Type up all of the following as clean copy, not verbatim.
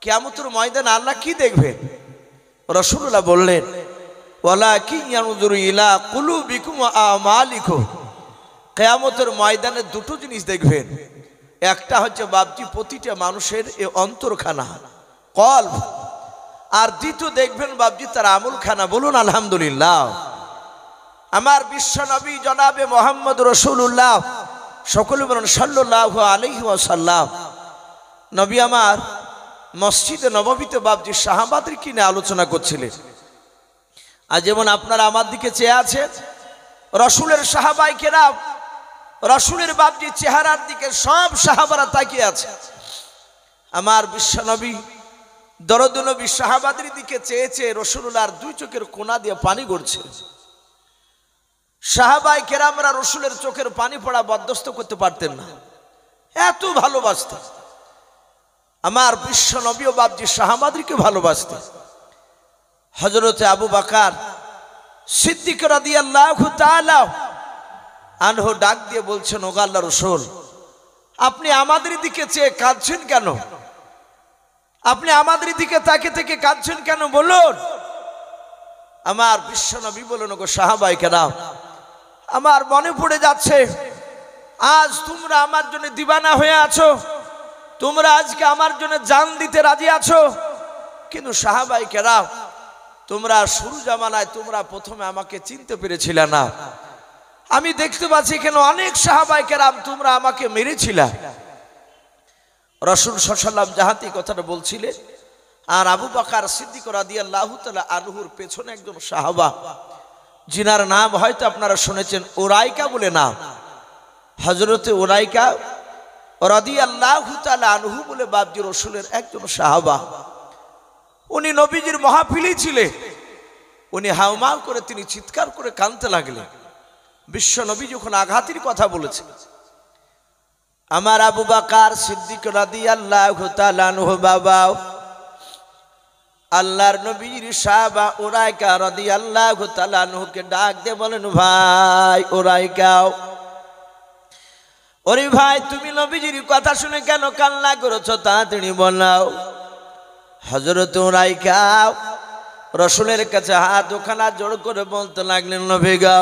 কিয়ামতের ময়দানে আল্লাহ কি দেখবেন? রাসূলুল্লাহ বললেন, ওয়ালাকিন ইয়ানজুরু ইলা কুলুবিকুম ওয়া আমালিকুম। কিয়ামতের ময়দানে দুটো জিনিস দেখবেন, একটা হচ্ছে বাপজি প্রতিটা মানুষের এই অন্তরখানা কলব, আর দ্বিতীয় দেখবেন বাপজি তার আমলখানা। বলুন আলহামদুলিল্লাহ। আমার বিশ্ব নবী জনাবে মোহাম্মদ রাসূলুল্লাহ, সকলে বলুন সাল্লাল্লাহু আলাইহি ওয়াসাল্লাম। নবী আমার মসজিদে নববীতে বাপজি সাহাবাদের কি নিয়ে আলোচনা করছিলেন। আর যেমন আপনারা আমার দিকে চেয়ে আছেন, রাসূলের সাহাবায়ে কেরাম, রাসূলের বাপজি চেহারার দিকে সব সাহাবারা তাকিয়ে আছে। আমার বিশ্ব নবী দরদ নবী সাহাবাদের দিকে চেয়েছে, রাসূলুল্লাহর দুই চোখের কোনা দিয়ে পানি গড়ছে। সাহাবায়ে কেরামরা রাসূলের চোখের পানি পড়া বরদাস্ত করতে পারতেন না, এত ভালোবাসতেন। আমার বিশ্ব নবী ও বাপজি সাহাবাদেরকে ভালোবাসতেন। হযরতে আবু বকর সিদ্দিক রাদিয়াল্লাহু তাআলা আনহু ডাক দিয়ে বলছেন, ওগো আল্লাহর রাসূল, আপনি আমাদের দিকে চেয়ে কাঁদছেন কেন? আপনি আমাদের দিকে তাকিয়ে থেকে কাঁদছেন কেন বলুন? আমার বিশ্ব নবী বলেন, ওগো সাহাবায়ে কেরাম, আমার মনে পড়ে যাচ্ছে আজ তোমরা আমার জন্য দিওয়ানা হয়ে আছো, তোমরা আজকে আমার জন্য জান দিতে রাজি আছো, কিন্তু সাহাবায়ে কেরাম তোমরা শুরু জামানায় তোমরা প্রথমে আমাকে চিনতে পেরেছিলে না। আমি দেখতে পাচ্ছি কেন অনেক সাহাবায়ে কেরাম তোমরা আমাকে মেরেছিলে। রাসূল সাল্লাল্লাহু আলাইহি ওয়াসাল্লাম যাহাতে কথাটা বলছিলেন, আর আবু বকর সিদ্দিক রাদিয়াল্লাহু তাআলা আনহুর পেছনে একজন সাহাবা, যিনার নাম হয়তো আপনারা শুনেছেন, উরাইকা বলে নাম। হযরতে উরাইকা রাদিয়াল্লাহু তাআলা আনহু বলে বাপজি রাসূলের একজন সাহাবা। উনি নবীজির মাহফিলে ছিলেন। উনি হাউমাউ করে তিনি চিৎকার করে কাঁদতে লাগলেন। বিশ্ব নবী যখন আঘাতের কথা বলেছেন, আমার আবু বকর সিদ্দিক রাদিয়াল্লাহু তাআলা আনহু বাবা আল্লাহর নবীর সাহাবা উরাইকা রাদিয়াল্লাহু তাআলা আনহুকে ডাক দিয়ে বলেন, ভাই উরাইকা, ওরে ভাই তুমি নবীজির কথা শুনে কেন কান্না করেছো, তাড়াতাড়ি বলো। হযরত উরাইকা রাসূলের কাছে হাত ওখানা জোড় করে বলতে লাগলেন, নবী গো,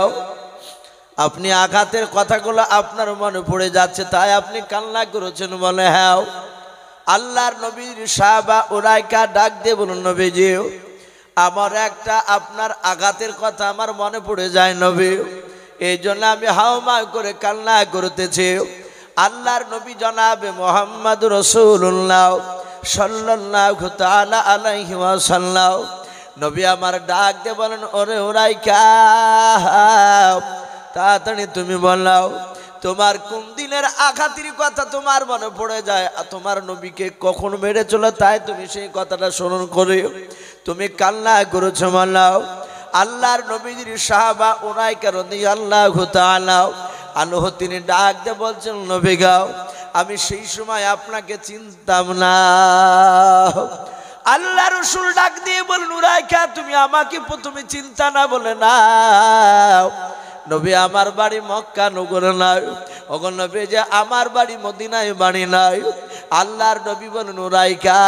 আপনি আঘাতের কথাগুলো আপনার মনে পড়ে যাচ্ছে, তাই আপনি কান্না করেছেন। বলে, হ্যাঁ। আল্লাহর নবীর সাহাবা উরাইকা ডাক দিয়ে বলুন, নবীজি, আমার একটা আপনার আঘাতের কথা আমার মনে পড়ে যায় নবী, এই জন্য আমি হাউমাউ করে কান্না করতেছি। আল্লাহর নবী জনাবে মুহাম্মদ রাসূলুল্লাহ সাল্লাল্লাহু তাআলা আলাইহি ওয়াসাল্লাম নবী আমার ডাক দিয়ে বলেন, ওরে উরাইকা, তাড়াতাড়ি তুমি বলো, তোমার কোন দিনের আঘাতের কথা তোমার মনে পড়ে যায়, তোমার নবীকে কখন মেরে চলো, তাই তুমি সেই কথাটা স্মরণ করে তুমি কান্না করেছো বলো। আল্লাহর নবীর সাহাবা উরাইকা রাদিয়াল্লাহু তাআলা আনহু তিনি ডাক দিয়ে বলছেন, নবী গো, আমি সেই সময় আপনাকে চিনতাম না। আল্লাহ রাসূল ডাক দিয়ে বলেন, উরাইকা, তুমি আমাকে প্রথমে চিন্তা না? বলে, না নবী, আমার বাড়ি মক্কা নগরে নাই। ওগো নবী, যে আমার বাড়ি মদিনায় বাড়ি নাই। আল্লাহর নবী বলেন, উরাইকা,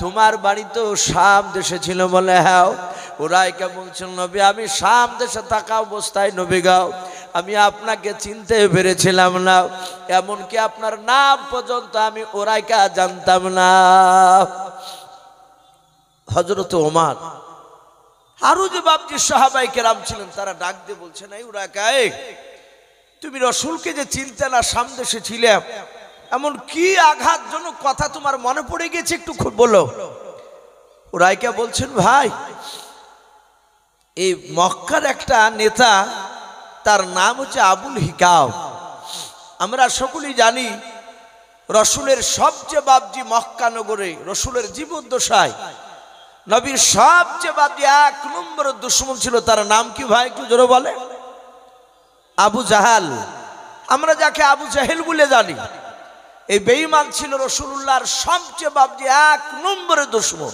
তোমার বাড়ি তো শাম দেশে ছিল। বলে, হ্যাঁ। উরাইকা বলছেন, নবী, আমি শাম দেশে থাকা অবস্থায় নবী গো, আমি আপনাকে চিনতে পেরেছিলাম না, এমনকি আপনার নাম পর্যন্ত আমি উরাইকা জানতাম না। হযরত ওমর আরো যে বাপজি সাহাবায়ে কেরাম ছিলেন, তারা ডাক দিয়ে বলছেন, এই উরাইকা, তুমি রাসূলকে যে চিনতে না, শাম দেশে ছিলে, এমন কি আঘাতজনক কথা তোমার মনে পড়ে গেছে, একটু খুব বলো। উরাইকা বলছেন, ভাই, এই মক্কার একটা নেতা, তার নাম হচ্ছে আবুল হিকাম। আমরা সকলেই জানি রাসূলের সবচেয়ে বাপজি মক্কা নগরে রাসূলের জীবদ্দশায় নবীর সবচেয়ে বাপজি এক নম্বর দুশমন ছিল, তার নাম কি ভাই একটু জোরে বলে? আবু জাহাল। আমরা যাকে আবু জাহেল বলে জানি, এই বেঈমান ছিল রাসূলুল্লাহর সবচেয়ে বাপজি এক নম্বরের দুশমন।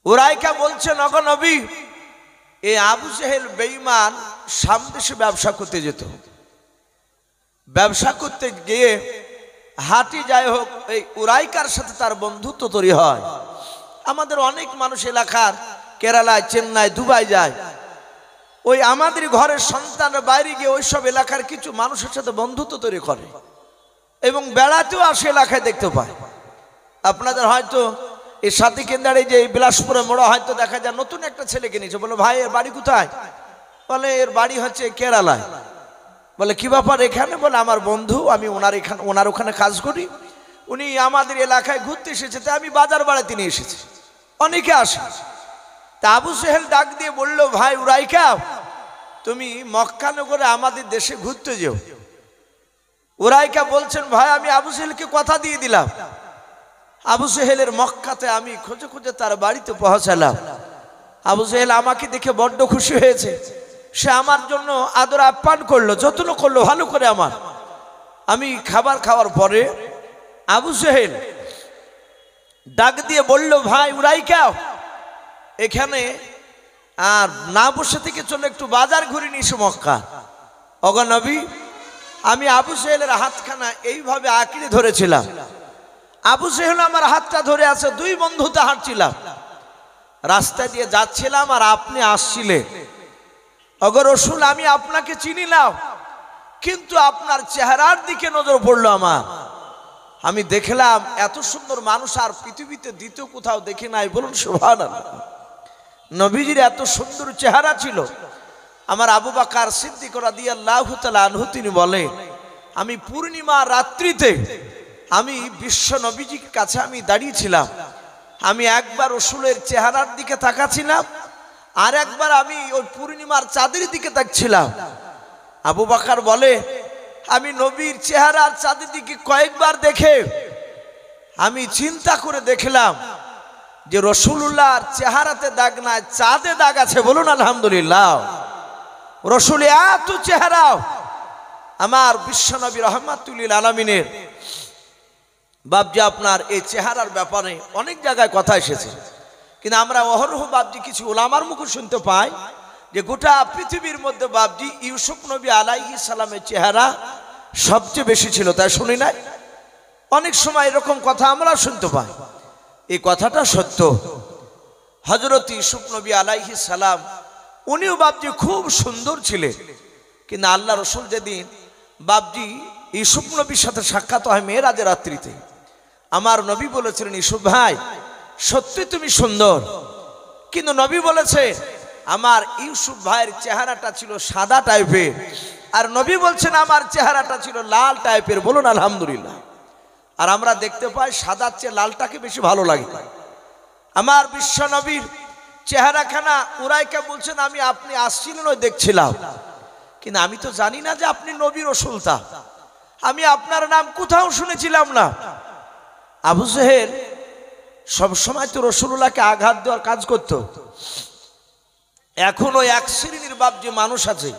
উরাইকা বলছেন, ওগো নবী, এই আবু জাহেল বেঈমান শাম দেশে ব্যবসা করতে যেত। ব্যবসা করতে গিয়ে হাঁটি যাই হোক, এই উরাইকার সাথে তার বন্ধুত্ব তৈরি হয়। আমাদের অনেক মানুষ এলাকার কেরালায়, চেন্নাই, দুবাই যায়, ওই আমাদের ঘরের সন্তানের বাইরে গিয়ে ওইসব এলাকার কিছু মানুষের সাথে বন্ধুত্ব তৈরি করে এবং বেড়াতেও আসে, এলাকায় দেখতে পায়। আপনাদের হয়তো এই সাথী কেন্দ্রে যে বিলাসপুরে মোড়া হয়তো দেখা যায় নতুন একটা ছেলে কিনেছে, বলে ভাই এর বাড়ি কোথায়? বলে এর বাড়ি হচ্ছে কেরালায়। বলে কি ব্যাপার এখানে? বলে আমার বন্ধু, আমি ওনার ওখানে কাজ করি, উনি আমাদের এলাকায় ঘুরতে এসেছে, তাই আমি বাজার বাড়াতে নিয়ে এসেছি। অনেকে আসে। তা আবু সেহেল ডাক দিয়ে বলল, ভাই উরাইকা, তুমি মক্কানগরে আমাদের দেশে ঘুরতে যেও। উরাইকা বলছেন, ভাই আমি আবু সেহেলকে কথা দিয়ে দিলাম। আবু সেহেলের মক্কাতে আমি খুঁজে খুঁজে তার বাড়িতে পৌঁছালাম। আবু সেহেল আমাকে দেখে বড্ড খুশি হয়েছে, সে আমার জন্য আদর আপ্যায়ন করলো, যত্ন করলো ভালো করে আমার। আমি খাবার খাওয়ার পরে আবু সেহেল ডাক দিয়ে বলল, ভাই উরাইকা, এখানে আর না বসে থেকে চলো একটু বাজার ঘুরে নিস মক্কা। ওগো নবী, আমি আবু সেহেলের হাতখানা এইভাবে আঁকড়ে ধরেছিলাম, আবু সেহেল আমার হাতটা ধরে আছে, দুই বন্ধুতে হাঁটছিলাম, রাস্তা দিয়ে যাচ্ছিলাম আর আপনি আসছিলেন। ওগো রাসূল, আমি আপনাকে চিনিলাম, কিন্তু আপনার চেহারার দিকে নজর পড়লো আমার। আমি দেখলাম এত সুন্দর মানুষ আর পৃথিবীতে দ্বিতীয় কোথাও দেখি নাই। বলুন সুবহানাল্লাহ। নবীজির এত সুন্দর চেহারা ছিল। আমার আবু বকর সিদ্দিক রাদিয়াল্লাহু তাআলা আনহু তিনি বলে, আমি পূর্ণিমা রাত্রিতে আমি বিশ্ব নবীজির কাছে আমি দাঁড়িয়েছিলাম, আমি একবার রাসূলের চেহারার দিকে তাকাচ্ছিলাম, আর একবার আমি ওই পূর্ণিমার চাঁদের দিকে তাকছিলাম। আবু বকর বলে, আমি নবীর চেহারার চাঁদের দিকে কয়েকবার দেখে আমি চিন্তা করে দেখলাম যে রাসূলুল্লাহর চেহারাতে দাগ নাই, চাঁদে দাগ আছে। বলুন আলহামদুলিল্লাহ। রাসূল এত চেহারা, আমার বিশ্বনবী রাহমাতুল লিল আলামিনের বাপজি, আপনার এই চেহারার ব্যাপারে অনেক জায়গায় কথা এসেছে, কিন্তু আমরা অহরহ বাপজি কিছু ওলামার মুখে শুনতে পাই যে গোটা পৃথিবীর মধ্যে বাপজি ইউসুফ নবী আলাইহিস সালামের চেহারা সবচেয়ে বেশি ছিল, তাই শুনি নাই? অনেক সময় এরকম কথা আমরা শুনতে পাই। এই কথাটা সত্য। হযরত ইউসুফ নবী আলাইহিস সালাম উনিও বাপজি খুব সুন্দর ছিলেন, কিন্তু আল্লাহ রাসূল যেদিন বাপজি ইউসুফ নবীর সাথে সাক্ষাৎ হয় মেরাজের রাত্রিতে, আমার নবী বলেছিলেন, ইউসুফ ভাই সত্যি তুমি সুন্দর, কিন্তু নবী বলেছে আমার ইউসুফ ভাইয়ের চেহারাটা ছিল সাদা টাইপের, আর নবী বলছেন আমার চেহারাটা ছিল লাল টাইপের। বলুন আলহামদুলিল্লাহ। আর আমরা দেখতে পাই সাদার চেয়ে লালটাকে বেশি ভালো লাগে। আমার বিশ্ব নবীর চেহারাখানা উরাইকা বলছেন, আমি আপনি আসছিলেন ওই দেখছিলাম, কিন্তু আমি তো জানি না যে আপনি নবী রাসূল, তা আমি আপনার নাম কোথাও শুনেছিলাম না। আবু সেহেল সবসময় তো রাসূলুল্লাহকে আঘাত দেওয়ার কাজ করত। এখনো এক শ্রেণীর বাপজি মানুষ আছে,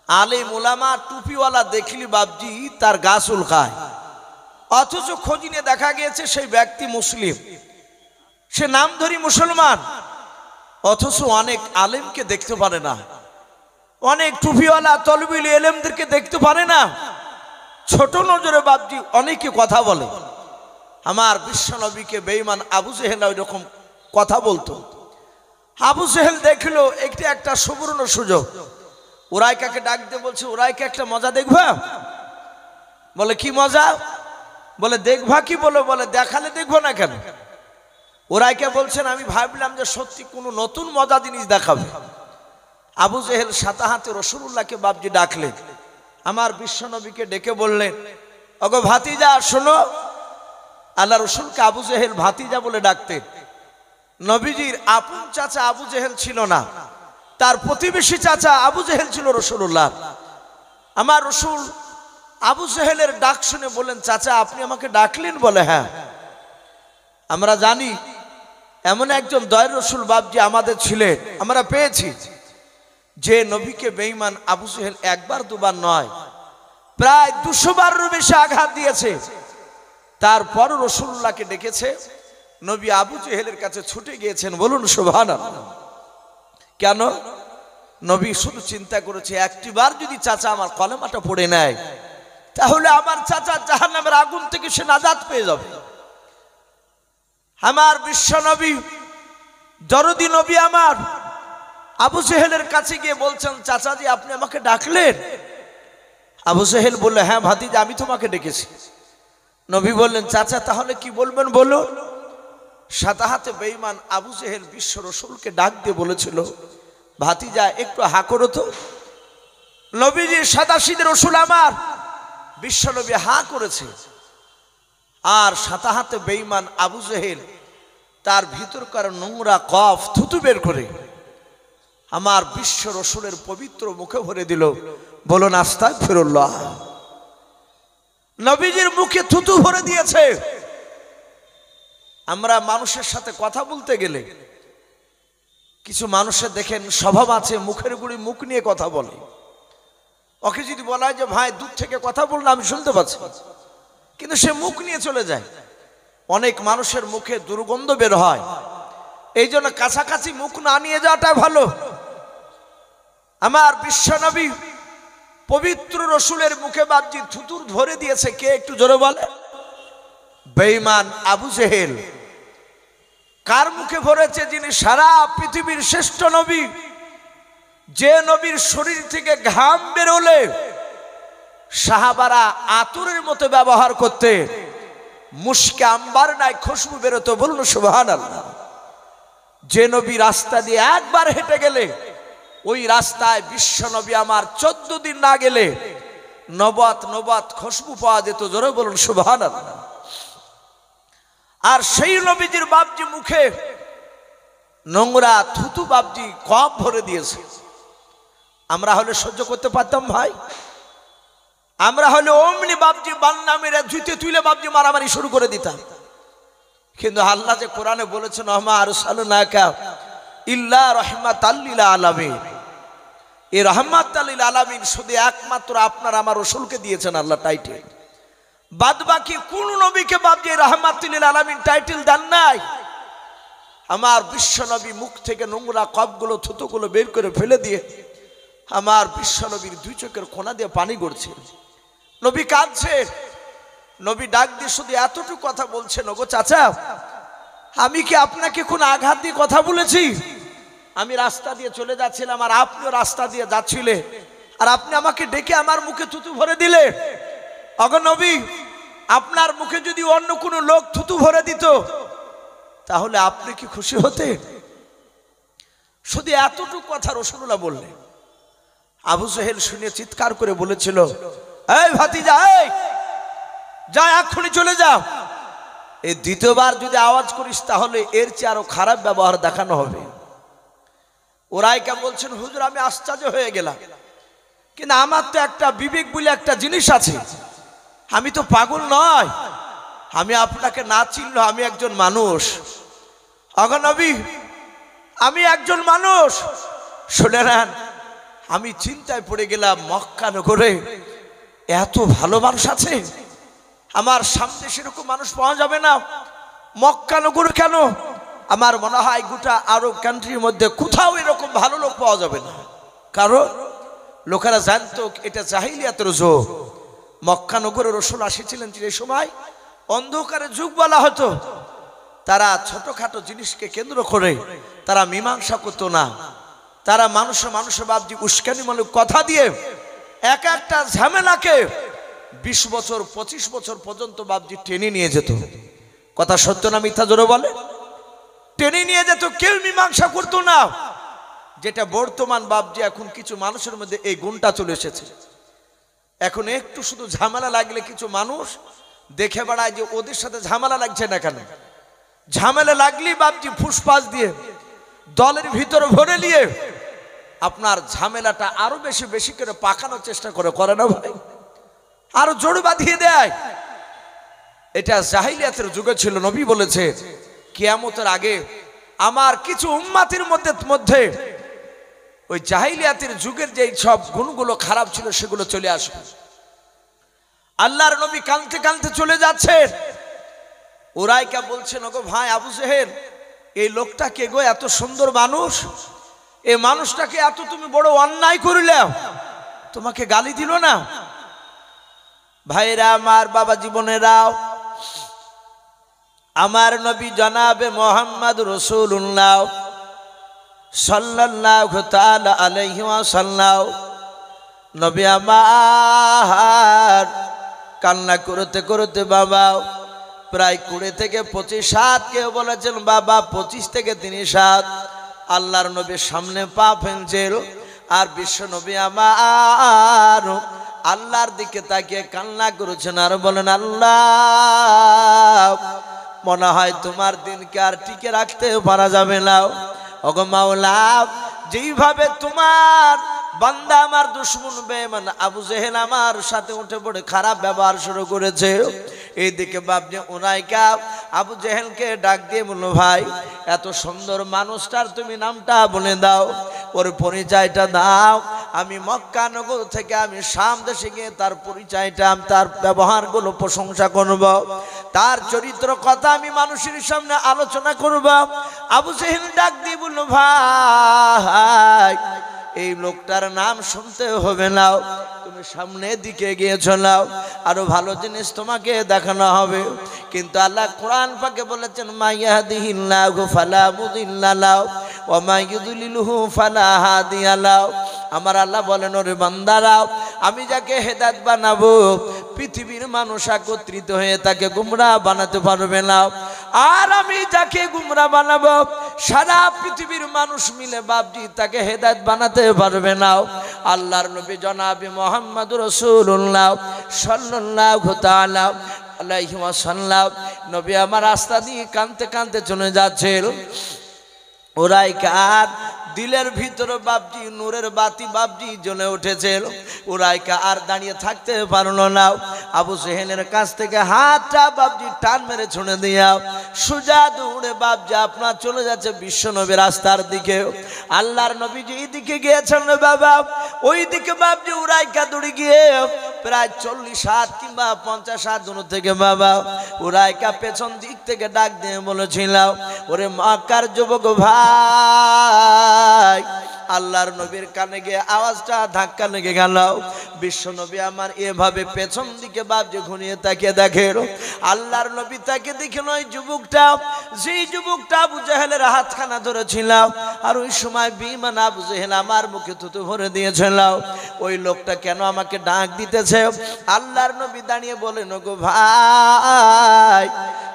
আলেম ওলামা টুপিওয়ালা দেখলি বাপজি তার গা চুলকায়, অথচ খোঁজ নিয়ে দেখা গিয়েছে সেই ব্যক্তি মুসলিম, সে নামধারী মুসলমান, অথচ অনেক আলেমকে দেখতে পারে না, অনেক টুপিওয়ালা তলবিল এলেমদেরকে দেখতে পারে না। ছোট নজরে বাপজি অনেকে কথা বলে। আমার বিশ্বনবীকে বেঈমান আবু জেহেল এরকম কথা বলতো। আবু জেহেল দেখলো একটি একটা সুবর্ণ সুযোগ, উরাইকাকে ডাক দিয়ে বলছে, উরাইকা একটা মজা দেখবা? বলে কি মজা? বলে দেখবা কি? বলে দেখালে দেখবো না কেন? উরাইকা বলছেন, আমি ভাবলাম যে সত্যি কোনো নতুন মজা জিনিস দেখাবে। আবু জেহেল সাথে হাতে রাসূলুল্লাহকে বাপজি ডাকলেন, আমার বিশ্বনবীকে ডেকে বললেন, ওগো ভাতিজা শোনো। আল্লাহ রাসূলকে আবু জেহেল ভাতিজা বলে ডাকতেন। নবীজির আপন চাচা আবু জেহেল ছিল না, তার প্রতিবেশী চাচা আবু জেহেল ছিল রাসূলুল্লাহ। আমার রাসূল আবু জেহেলের ডাক শুনে বলেন, চাচা আপনি আমাকে ডাকলেন? বলে হ্যাঁ। আমরা জানি এমন একজন দয়ার রাসূল বাপজি আমাদের ছিলেন, আমরা পেয়েছি, যে নবীকে বেঈমান আবু জেহেল একবার দুবার নয় প্রায় 200 বারেরও বেশি আঘাত দিয়েছে। তারপর রাসূলুল্লাহকে ডেকেছে, নবী আবু জেহেলের কাছে ছুটে গিয়েছেন। বলুন সুবহানাল্লাহ। কেন? নবী শুধু চিন্তা করেছে একটিবার যদি চাচা আমার কলেমাটা পড়ে নেয় তাহলে আমার চাচা জাহান্নামের আগুন থেকে সে নাজাত পেয়ে যাবে। আমার বিশ্ব নবী দরদি নবী আমার আবু জেহেলের কাছে গিয়ে বলছেন, চাচাজি আপনি আমাকে ডাকলেন? আবু জেহেল বলল, হ্যাঁ ভাতিজা আমি তোমাকে ডেকেছি। নবী বললেন, চাচা তাহলে কি বলবেন বলুন। সাদা হাতে বেঈমান আবু জেহেল বিশ্ব রসুলকে ডাক দিয়ে বলেছিল, ভাতিজা একটু হা করো তো। নবীজি সাদাশীদের রসুল আমার বিশ্ব নবী হা করেছে, আর সাদা হাতে বেঈমান আবু জেহেল তার ভিতরকার নোংরা কফ থুতু বের করে আমার বিশ্ব রসুলের পবিত্র মুখে ভরে দিল। বলুন আস্তাগফিরুল্লাহ। নবীজির মুখে থুতু ভরে দিয়েছে। আমরা মানুষের সাথে কথা বলতে গেলে কিছু মানুষের দেখেন স্বভাব আছে, মুখের গুড়ি মুখ নিয়ে কথা বলে। ওকে যদি বলা হয় যে ভাই দূর থেকে কথা বললে আমি শুনতে পাচ্ছি, কিন্তু সে মুখ নিয়ে চলে যায়। অনেক মানুষের মুখে দুর্গন্ধ বের হয়, এই জন্য কাছাকাছি মুখ না নিয়ে যাওয়াটা ভালো। আমার বিশ্বনবী পবিত্র রসুলের মুখে বাবজি থুতুর ভরে দিয়েছে। কে একটু জোরে বলে? বেঈমান আবু জেহেল। কার মুখে ভরেছে? যিনি সারা পৃথিবীর শ্রেষ্ঠ নবী, যে নবীর শরীর থেকে ঘাম বেরোলে সাহাবারা আতরের মতো ব্যবহার করতে, মুশকে আম্বার নাই খুশবু বেরোতো। বলুন সুবহানাল্লাহ। যে নবী রাস্তা দিয়ে একবার হেঁটে গেলে ওই রাস্তায় বিশ্ব নবী আমার 14 দিন না গেলে নবাত খুশবু পাওয়া যেত। জোরে বলুন সুবহানাল্লাহ। আর সেই নবীজির বাপজি মুখে নোংরা থুতু বাপজি কফ ভরে দিয়েছে। আমরা হলে সহ্য করতে পারতাম ভাই? আমরা হলে অমনি বাপজি বান্না মেরে জুতে তুলে বাপজি মারামারি শুরু করে দিতাম। কিন্তু আল্লাহ যে কোরআনে বলেছেন, ওমা আরসালনাকা ইল্লা রাহমাতাল লিল আলামিন, এই রাহমাতাল লিল আলামিন শুধু একমাত্র আপনার আমার রাসূলকে দিয়েছেন আল্লাহ টাইটেল। বাদ বাকি কোন নবীকে বাপজি রাহমাতুল লিল আলামিন টাইটেল দেন নাই। আমার বিশ্ব নবী মুখ থেকে নোংরা কফগুলো থুতুগুলো বের করে ফেলে দিয়ে আমার বিশ্ব নবীর দুই চোখের কোনা দিয়ে পানি গড়ছে। নবী কাঁদছে। নবী ডাক দিয়ে শুধু এতটুকু কথা বলছেন, ওগো চাচা আমি কি আপনাকে কোন আঘাত দিয়ে কথা বলেছি? আমি রাস্তা দিয়ে চলে যাচ্ছিলাম আর আপনিও রাস্তা দিয়ে যাচ্ছিলেন, আর আপনি আমাকে ডেকে আমার মুখে থুতু ভরে দিলে। ওগো নবী, আপনার মুখে যদি অন্য কোনো লোক থুতু ভরে দিত তাহলে আপনি কি খুশি হতেন? শুধু এতটুকু কথা রাসূলুল্লাহ বললেন। আবু জেহেল শুনে চিৎকার করে বলেছিল, এই ভাতিজা, এই যা এক্ষুনি চলে যাও। এই দ্বিতীয়বার যদি আওয়াজ করিস তাহলে এর চেয়ে আরো খারাপ ব্যবহার দেখানো হবে। ওরাইকা বলছেন, হুজুর আমি আশ্চর্য হয়ে গেলাম, কিন্তু আমার তো একটা বিবেক বলে একটা জিনিস আছে, আমি তো পাগল নয়। আমি আপনাকে না চিনলেও আমি একজন মানুষ। ওগো নবী, আমি একজন মানুষ। শুনে নেন, আমি চিন্তায় পড়ে গেলাম, মক্কা নগরে এত ভালো মানুষ আছে, আমার সামনে সেরকম মানুষ পাওয়া যাবে না। মক্কা নগর কেন, আমার মনে হয় গোটা আরব কান্ট্রির মধ্যে কোথাও এরকম ভালো লোক পাওয়া যাবে না। কারণ লোকেরা জানতো এটা জাহিলিয়াতের যুগ। মক্কা নগরে রাসূল এসেছিলেন যে সময় অন্ধকারের যুগ বলা হতো। তারা ছোটখাটো জিনিসকে কেন্দ্র করে তারা মীমাংসা করতো না। তারা মানুষে বাপজি উস্কানিমূলক কথা দিয়ে এক একটা ঝামেলাকে 20 বছর 25 বছর পর্যন্ত বাপজি টেনে নিয়ে যেত। কথা সত্য না মিথ্যা জোরে বলে? টেনে নিয়ে যেত, কেউ মীমাংসা করতো না। যেটা বর্তমান বাপজি এখন কিছু মানুষের মধ্যে এই গুণটা চলে এসেছে। এখন একটু শুধু ঝামেলা লাগলে কিছু মানুষ দেখে বেড়ায় যে ওদের সাথে ঝামেলা লাগছে না কেন। ঝামেলা লাগলেই বাপজি ফুসফাস দিয়ে দলের ভিতরে ভরে নিয়ে আপনার ঝামেলাটা আরো বেশি করে পাকানোর চেষ্টা করে না ভাই, আরো জোর বাঁধিয়ে দেয়। এটা জাহিলিয়াতের যুগে ছিল। নবী বলেছে কিয়ামতের আগে আমার কিছু উম্মতের মধ্যে ওই জাহিলিয়াতের যুগের যে সব গুণগুলো খারাপ ছিল সেগুলো চলে আসবে। আল্লাহর নবী কাঁদতে কাঁদতে চলে যাচ্ছেন। ওরাইকা বলছেন, ওগো ভাই আবু জেহেল, এই লোকটা কে গো? এত সুন্দর মানুষ, এই মানুষটাকে এত তুমি বড় অন্যায় করলে, তোমাকে গালি দিল না? ভাইরা আমার, বাবা জীবনেরাও, আমার নবী জনাবে মোহাম্মদ রাসূলুল্লাহ সাল্লাল্লাহু তাআলা আলাইহি ওয়াসাল্লাম নবী আমার কান্না করতে করতে বাবা প্রায় 20 থেকে 25 হাত, কেউ বলেছেন বাবা 25 থেকে 30 হাত আল্লাহর নবীর সামনে পা ফেলছিল। আর বিশ্ব নবী আমার আল্লাহর দিকে তাকিয়ে কান্না করেছেন আর বলেন, আল্লাহ মনে হয় তোমার দিনকে আর টিকে রাখতে পারা যাবে না। ওগো মাওলা, যেইভাবে তোমার বান্দা আমার দুশমন বেঈমান আবু জেহেল আমার সাথে উঠে পড়ে খারাপ ব্যবহার শুরু করেছে, এইদিকে বাপজি উনাইকা আবু জেহেলকে ডাক দিয়ে বলল, ভাই এত সুন্দর মানুষটার তুমি নামটা বলে দাও, ওর পরিচয়টা দাও। আমি মক্কা নগর থেকে আমি শাম দেশে গিয়ে তার পরিচয়টা, তার ব্যবহারগুলো প্রশংসা করব, তার চরিত্র কথা আমি মানুষের সামনে আলোচনা করব। আবু জেহেল ডাক দিয়ে বলল, ভাই এই লোকটার নাম শুনতে হবে না, তুমি সামনের দিকে গিয়ে চলাও, আরো ভালো জিনিস তোমাকে দেখানো হবে। কিন্তু আল্লাহ কোরআন পাকে বলেছেন, মাইয়াহদিহিল্লাহু ফালা মুদিল্লা লাহু ওয়া মাইয়ুদলিলহু ফালা হাদিয়া লাহু। আমার আল্লাহ বলেন, ওরে বান্দারাও, আমি যাকে হেদায়েত বানাবো পৃথিবীর মানুষ একত্রিত হয়ে তাকে গুমরাহ বানাতে পারবে না, আর আমি যাকে গুমরাহ বানাবো সারা পৃথিবীর মানুষ মিলে বাপজি তাকে হেদায়েত বানাতে পারবে না। আল্লাহর নবী জনাবে মুহাম্মদ রাসূলুল্লাহ সাল্লাল্লাহু তাআলা আলাইহি ওয়াসাল্লাম নবী আমার রাস্তা দিয়ে কাঁদতে কাঁদতে চলে যাচ্ছিল। ওরাই কার দিলের ভিতরে বাপজি নূরের বাতি বাপজি জ্বলে উঠেছিল। উরাইকা আর দাঁড়িয়ে থাকতে পারলো না। আবু জেহেলের কাছ থেকে হাতটা বাপজি টান মেরে ছুঁড়ে দিয়া সোজা দৌড়ে বাপজি আপনার চলে যাচ্ছে বিশ্ব নবী রাস্তার দিকে। আল্লাহর নবী যে দিকে গিয়েছেন বাবা, ওই দিকে বাপজি উরাইকা দৌড়ে গিয়ে প্রায় 40 হাত কিংবা 50 হাত দূর থেকে বাবা উরাইকা পেছন দিক থেকে ডাক দিয়ে বলেছিল, ওরে মক্কার যুবক ভাই। আল্লাহর নবীর কানে গিয়ে আওয়াজটা ধাক্কা লেগে গেল। বিশ্ব নবী আমার এভাবে পেছন দিকে বাপজি ঘুরিয়ে তাকিয়ে দেখে, আল্লাহর নবী তাকে দেখে নয় যুবকটা, যেই যুবকটা আবু জেহেলের হাতখানা ধরেছিল আর ওই সময় বেঈমান আবু জেহেল আমার মুখে থুতু ভরে দিয়েছিল, ওই লোকটা কেন আমাকে ডাক দিতেছে? আল্লাহর নবী দাঁড়িয়ে বলেন, ওগো ভাই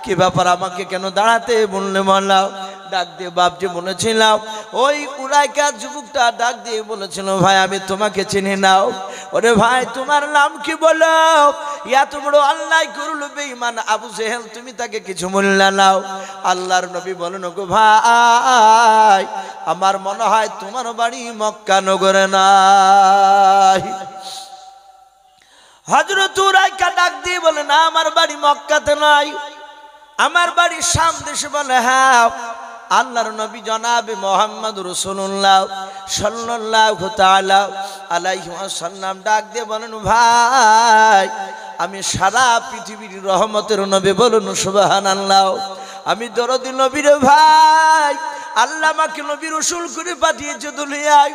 কি ব্যাপার, আমাকে কেন দাঁড়াতে বললে বললাম? ডাক দিয়ে বাপজি বলেছিলাম, ওই উরাইকা যুবকটা ডাক দিয়ে বলেছিল, ভাই আমি তোমাকে চিনি নাও। ওরে ভাই তোমার নাম কি বলো? এত বড় আল্লাহ করল বেঈমান আবু জেহেল, তুমি তাকে কিছু বললে নাও। আল্লাহর নবী বলেন, ওগো ভাই আমার মনে হয় তোমার বাড়ি মক্কা নগরে নাই। হযরত উরাইকা ডাক দিয়ে বলে, না আমার বাড়ি মক্কাতে নাই, আমার বাড়ি শাম দেশে। বলে, হ্যাঁ। আল্লাহর নবী জনাবে মুহাম্মদ রাসূলুল্লাহ সাল্লাল্লাহু তাআলা আলাইহি ওয়াসাল্লাম ডাক দিয়ে বলেন, ভাই আমি সারা পৃথিবীর রহমতের নবী, বলুন সুবহানাল্লাহ। আমি দরদি নবীর ভাই, আল্লাহ আমাকে নবী রাসূল করে পাঠিয়েছে দুনিয়ায়।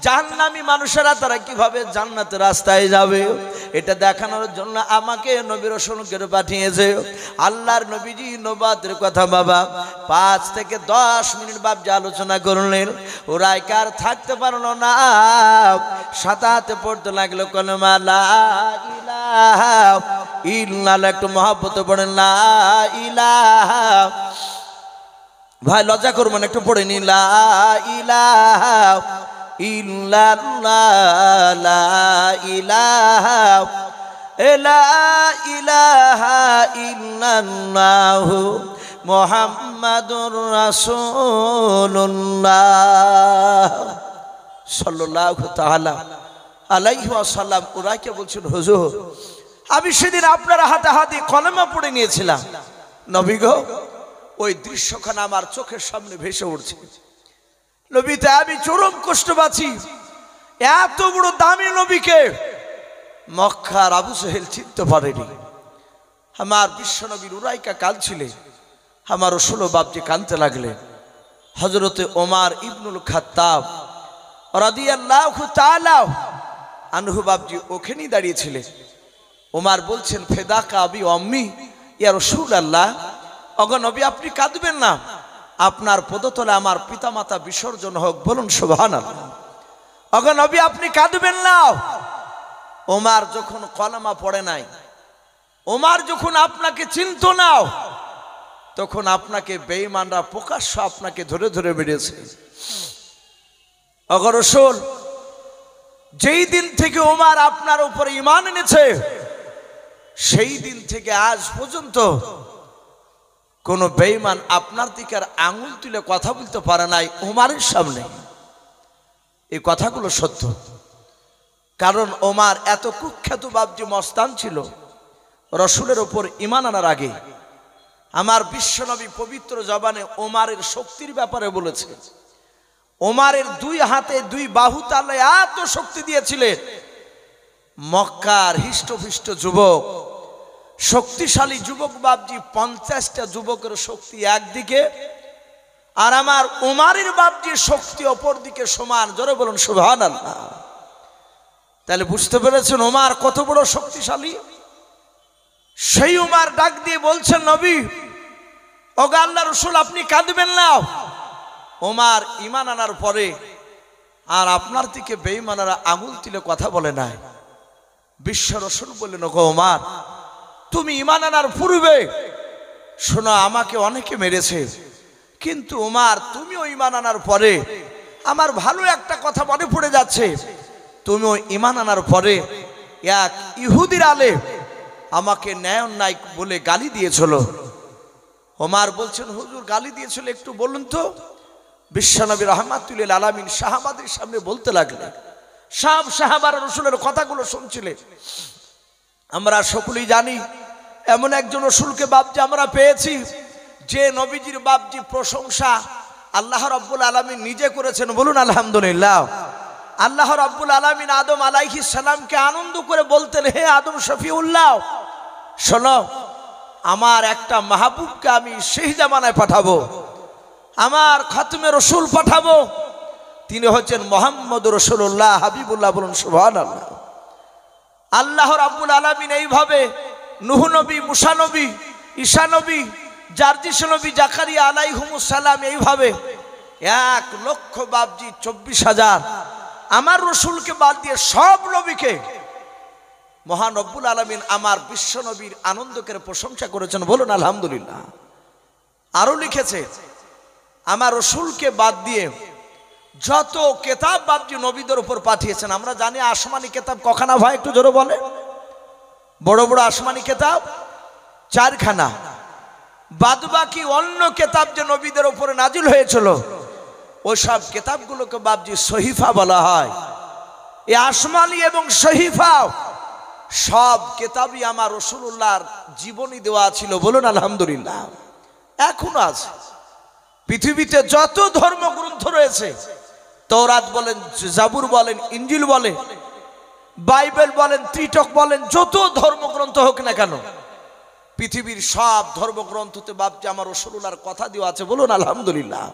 জাহান্নামী মানুষেরা তারা কিভাবে জান্নাতের রাস্তায় যাবে এটা দেখানোর জন্য আমাকে নবী রাসূল করে পাঠিয়েছে। আল্লাহর নবীজি নবুয়তের কথা বাবা 5 থেকে 10 মিনিট বাপ আলোচনা করলেন। উরাইকা থাকতে পারলো না, সাতাতে পড়তে লাগলো কলমা লা ইলাহা ইল্লাল্লাহ। একটু মহব্বতে পড়েন লা ইলাহা। ভাই লজ্জা করবেন, একটু পড়ে নি লা ইলাহা ইল্লাল্লাহ লা ইলাহা লা ইলাহা ইল্লাল্লাহ মুহাম্মাদুর রাসূলুল্লাহ সাল্লাল্লাহু তাআলা আলাইহি ওয়াসাল্লাম। উরাইকা বলছেন, হুজুর আমি সেদিন আপনার হাতে হাতে কলেমা পড়ে নিয়েছিলাম নবী গো, ওই দৃশ্যখানা আমার চোখের সামনে ভেসে উঠছে। নবীতে আমি চরম কষ্ট পাচ্ছি। এত বড় দামি নবীকে মক্কার আবু জেহেল চিনতে পারেনি। আমার বিশ্ব নবীর উরাইকা কাঁদছিলেন, আমার রাসূল বাপজি কাঁদতে লাগলেন। হযরতে ওমর ইবনুল খাত্তাব রাদিয়াল্লাহু তাআলা আনহু বাপজি ওখানেই দাঁড়িয়েছিলেন। ওমর বলছেন ফেদাকা আবি অম্মি ইয়া রাসূলুল্লাহ, ওগো নবী আপনি কাঁদবেন না, আপনার পদতলে আমার পিতামাতা বিসর্জন হোক, বলুন সুবহানাল্লাহ। ওগো নবী আপনি কাঁদবেন না। ওমর যখন কলেমা পড়ে নাই, ওমর যখন আপনাকে চিনত না, তখন আপনাকে বেঈমানরা প্রকাশ্য আপনাকে ধরে ধরে মেরেছে। ওগো রাসূল, যেই দিন থেকে ওমর আপনার উপরে ঈমান এনেছে, সেই দিন থেকে আজ পর্যন্ত কোন বেঈমান আপনার দিকে আর আঙুল তুলে কথা বলতে পারে নাই ওমরের সামনে। এই কথাগুলো সত্য, কারণ ওমর এত কুখ্যাত বাবজি মস্তান ছিল। রসুলের উপর ঈমান আনার আগে আমার বিশ্বনবী পবিত্র জবানে ওমরের শক্তির ব্যাপারে বলেছে। ওমরের দুই হাতে দুই বাহু তালে এত শক্তি দিয়েছিলেন, মক্কার হিষ্টপিষ্ট যুবক, শক্তিশালী যুবক বাবজি 50টা যুবকের শক্তি একদিকে, আর আমার ওমরের বাবজির শক্তি অপর দিকে সমান। জোরে বলুন সুবহানাল্লাহ। তাহলে বুঝতে পেরেছেন ওমর কত বড় শক্তিশালী। সেই ওমর ডাক দিয়ে বলছেন, নবী ওগো আল্লাহর রাসূল আপনি কাঁদবেন না। ওমর ঈমান আনার পরে আর আপনার দিকে বেঈমানরা আঙুল তুলে কথা বলে নাই। বিশ্ব রাসূল বললেন, ওগো ওমর তুমি ঈমান আনার পূর্বে শোনো আমাকে অনেকে মেরেছে, কিন্তু ওমর তুমিও ঈমান আনার পরে আমার ভালো একটা কথা মনে পড়ে যাচ্ছে, তুমিও ঈমান আনার পরে এক ইহুদির আলেম আমাকে ন্যায় অন্যায় বলে গালি দিয়েছিল। ওমর বলছেন, হুজুর গালি দিয়েছিল একটু বলুন তো। বিশ্বনবী রাহমাতুল লিল আলামিন সাহাবাদের সামনে বলতে লাগলেন, সব সাহাবারা রাসূলের কথাগুলো শুনছিলেন। আমরা সকলেই জানি এমন একজন রাসূলকে বাপজি আমরা পেয়েছি, যে নবীজির বাপজি প্রশংসা আল্লাহ রাব্বুল আলামিন নিজে করেছেন, বলুন আলহামদুলিল্লাহ। আল্লাহ রাব্বুল আলামিন আদম আলাইহিস সালামকে আনন্দ করে বলতেন, হে আদম শফিউল্লাহ, শোনো আমার একটা মাহবুবকে আমি সেই জামানায় পাঠাবো, আমার খাতমে রসুল পাঠাবো, তিনি হচ্ছেন মুহাম্মদুর রাসূলুল্লাহ হাবিবুল্লাহ, বলুন সুবহানাল্লাহ। আল্লাহ রাব্বুল আলামিন এইভাবে নূহ নবী, মুসা নবী, ঈসা নবী, জারজিস নবী, জাকারিয়া আলাইহিমুস সালাম, এইভাবে 1 লক্ষ বাবজি 24,000 আমার রসুলকে বাদ দিয়ে সব নবীকে মহান রব্বুল আলামিন আমার বিশ্ব নবীর আনন্দকে প্রশংসা করেছেন, বলুন আলহামদুলিল্লাহ। আরো লিখেছে, আমার রসুলকে বাদ দিয়ে যত কিতাব বাবজি নবীদের উপর পাঠিয়েছেন, আমরা জানি আসমানি কিতাব কখানা ভাই একটু জোরে বলে, বড় বড় আসমানি কিতাব 4খানা, বাদবাকি অন্য কিতাব যে নবীদের উপরে নাজিল হয়েছিল ওই সব কিতাবগুলোকে বাবজি সহিফা বলা হয়। এই আসমানি এবং সহিফা সব কিতাবই আমার রাসূলুল্লাহর জীবনী দেওয়া ছিল, বলুন আলহামদুলিল্লাহ। এখনো আছে পৃথিবীতে যত ধর্মগ্রন্থ রয়েছে, তওরাত বলেন, জাবুর বলেন, ইনজিল বলেন, বাইবেল বলেন, ত্রিটক বলেন, যত ধর্মগ্রন্থ হোক না কেন, পৃথিবীর সব ধর্মগ্রন্থতে বাপজি আমার রাসূলুল্লাহর কথা দেওয়া আছে, বলুন আলহামদুলিল্লাহ।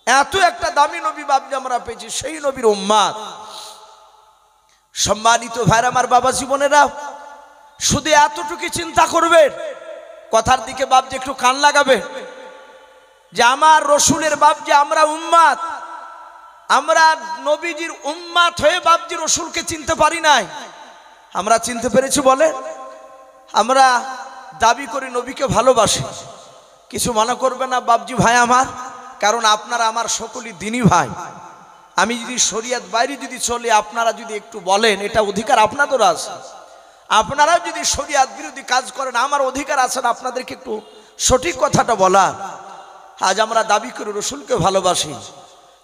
এত একটা দামি নবী বাপজি আমরা পেয়েছি, সেই নবীর উম্মত। সম্মানিত ভাইরা আমার, বাবা জীবনেরা, শুধু এতটুকু চিন্তা করবেন, কথার দিকে বাপজি একটু কান লাগাবে, যে আমার রসুলের বাপজি আমরা উম্মত, আমরা নবীজির উম্মত হয়ে বাপজি রসুলকে চিনতে পারি নাই। আমরা চিনতে পেরেছি বলে আমরা দাবি করি নবীকে ভালোবাসি, কিছু মনে করবে না বাপজি ভাই আমার, কারণ আপনারা আমার সকলই দিনী ভাই। আমি যদি শরিয়ত বাইরে যদি চলে, আপনারা যদি একটু বলেন, এটা অধিকার আপনাদের আছে। আপনারা যদি শরিয়ত বিরোধী কাজ করেন, আমার অধিকার আছে না আপনাদেরকে একটু সঠিক কথাটা বলা। আজ আমরা দাবি করি রসুলকে ভালোবাসি,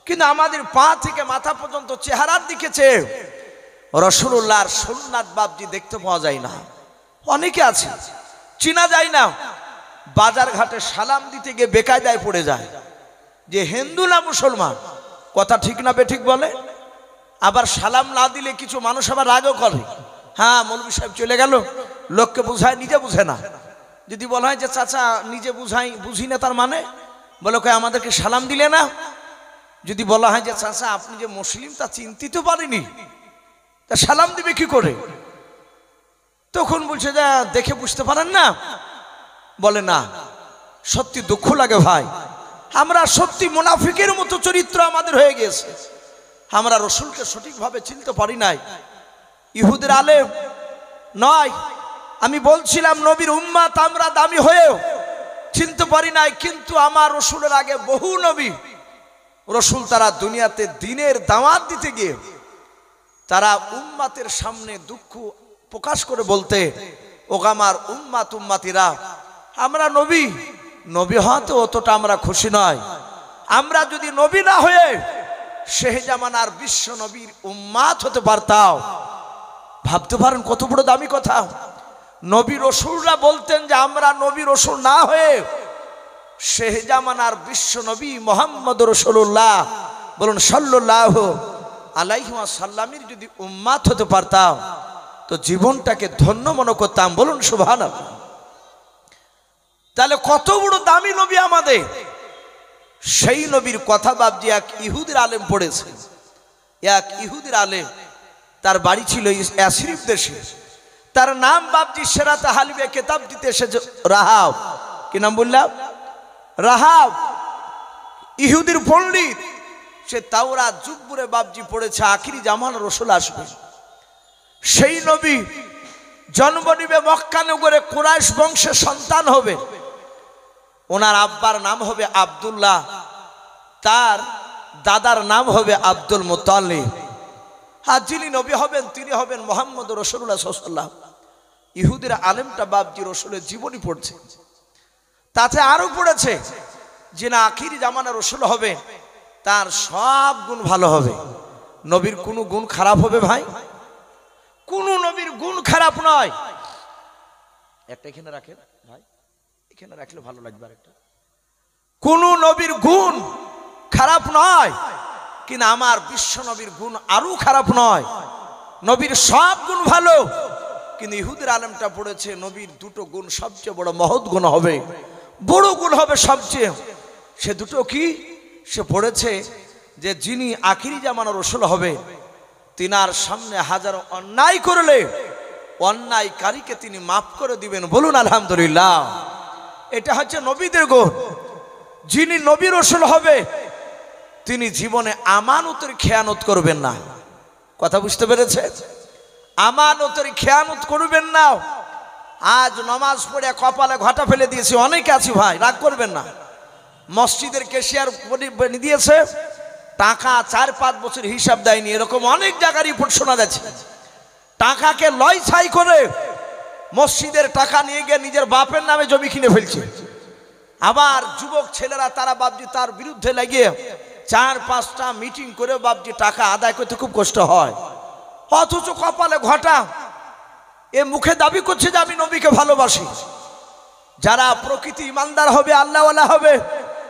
কিন্তু আমাদের পা থেকে মাথা পর্যন্ত চেহারার দিকে চেয়ে রাসূলুল্লাহর সুন্নাত বাপজি দেখতে পাওয়া যায় না। অনেকে আছে চিনা যায় না, বাজার ঘাটে সালাম দিতে গিয়ে বেকায়দায় পড়ে যায় যে হিন্দু না মুসলমান, কথা ঠিক না বেঠিক বলে। আবার সালাম না দিলে কিছু মানুষ আবার রাগও করে, হ্যাঁ মৌলভী সাহেব চলে গেল, লোককে বুঝায় নিজে বুঝে না। যদি বলা হয় যে চাচা নিজে বুঝি না, তার মানে বলে কয় আমাদেরকে সালাম দিলে না। যদি বলা হয় যে চাচা আপনি যে মুসলিম তা চিনতে তো পারিনি, তা সালাম দিবে কি করে? তখন বলছে যে দেখে বুঝতে পারেন না? বলে না, সত্যি দুঃখ লাগে ভাই, আমরা সত্যি মুনাফিকের মতো চরিত্র আমাদের হয়ে গেছে, আমরা রসুলকে সঠিকভাবে চিনতে পারি নাই। ইহুদের আলেম নয়, আমি বলছিলাম নবীর উম্মাত আমরা দামি হয়েও চিনতে পারি নাই, কিন্তু আমার রসুলের আগে বহু নবী রসুল তারা দুনিয়াতে দিনের দাওয়াত দিতে গিয়ে তারা উম্মাতের সামনে দুঃখ প্রকাশ করে বলতে, ওগামার উম্মাত উম্মাতিরা, আমরা নবী নবী হতে অতটা আমরা খুশি নয়, আমরা যদি নবী না হয়ে শেহে জামানার বিশ্ব নবীর উম্মাত হতে পারতাম। ভাবতে পারেন কত বড় দামি কথা। নবী রসুলরা বলতেন যে আমরা নবী রসুল না হয়ে শেহে জামানার বিশ্ব নবী মুহাম্মদ রাসূলুল্লাহ বলুন সাল্লাল্লাহু আলাইহি ওয়াসাল্লামের যদি উম্মাত হতে পারতাম তো জীবনটাকে ধন্য মনে করতাম। বলুন সুবহানাল্লাহ। তাহলে কত বড় দামি নবী আমাদের। সেই নবীর কথা বাবজি এক ইহুদির আলেম পড়েছে। এক ইহুদির আলেম, তার বাড়ি ছিল ইয়াসরিব দেশে, তার নাম বাবজি সেরাতে হালিবে কিতাব দিতে এসেছে রাহাব। কি নাম বললাম? রাহাব। ইহুদির পণ্ডিত, সে তাওরাত জুব্বুরে বাবজি পড়েছে আখিরি জামান রসুল আসবে, সেই নবী জন্ম নিবে মক্কা নগরে, কুরাইশ বংশের সন্তান হবে, ওনার আব্বার নাম হবে আব্দুল্লাহ, তার দাদার নাম হবে আব্দুল মুত্তালিব, আর যিনি নবী হবেন তিনি হবেন মুহাম্মদ রাসূলুল্লাহ সাল্লাল্লাহু আলাইহি ওয়াসাল্লাম। ইহুদির আলেমটা বাবজি রসুলের জীবনী পড়ছে, তাতে আরো পড়েছে যে না আখিরি জামানা রসুল হবে, তার সব গুণ ভালো হবে, নবীর কোনো গুণ খারাপ হবে ভাই? কোন নবীর গুণ খারাপ নয়। একটা এখানে রাখেন ভাই, এখানে রাখলে ভালো লাগবে। আরেকটা, কোন নবীর গুণ খারাপ নয়, কিন্তু আমার বিশ্ব নবীর গুণ আরো খারাপ নয়, নবীর সব গুণ ভালো। কিন্তু ইহুদির আলেমটা পড়েছে নবীর দুটো গুণ সবচেয়ে বড় মহৎ গুণ হবে, বড় গুণ হবে সবচেয়ে। সে দুটো কি? সে পড়েছে যে যিনি আখিরি জামানার রসুল হবে তিনার সামনে হাজারো অন্যায় করলে অন্যায়কারীকে তিনি মাফ করে দিবেন। বলুন আলহামদুলিল্লাহ। এটা হচ্ছে নবীদের গুণ। যিনি নবী রসুল হবে তিনি জীবনে আমানতের খেয়ানত করবেন না। কথা বুঝতে পেরেছে? আমানতের খেয়ানত করবেন না। আজ নামাজ পড়ে কপালে ঘাটা ফেলে দিয়েছি, অনেকে আছি ভাই, রাগ করবেন না। মসজিদের ক্যাশিয়ার দিয়েছে টাকা 4-5 বছর হিসাব দেয়নি, এরকম অনেক জায়গার রিপোর্ট শোনা যাচ্ছে। টাকাকে লয় ছাই করে মসজিদের টাকা নিয়ে গিয়ে নিজের বাপের নামে জমি কিনে ফেলছে। আবার যুবক ছেলেরা তারা বাবজি তার বিরুদ্ধে লাগিয়ে 4-5টা মিটিং করে বাবজি টাকা আদায় করতে খুব কষ্ট হয়, অথচ কপালে ঘটা এ মুখে দাবি করছে যে আমি নবীকে ভালোবাসি। যারা প্রকৃতি ইমানদার হবে, আল্লাহওয়ালা হবে,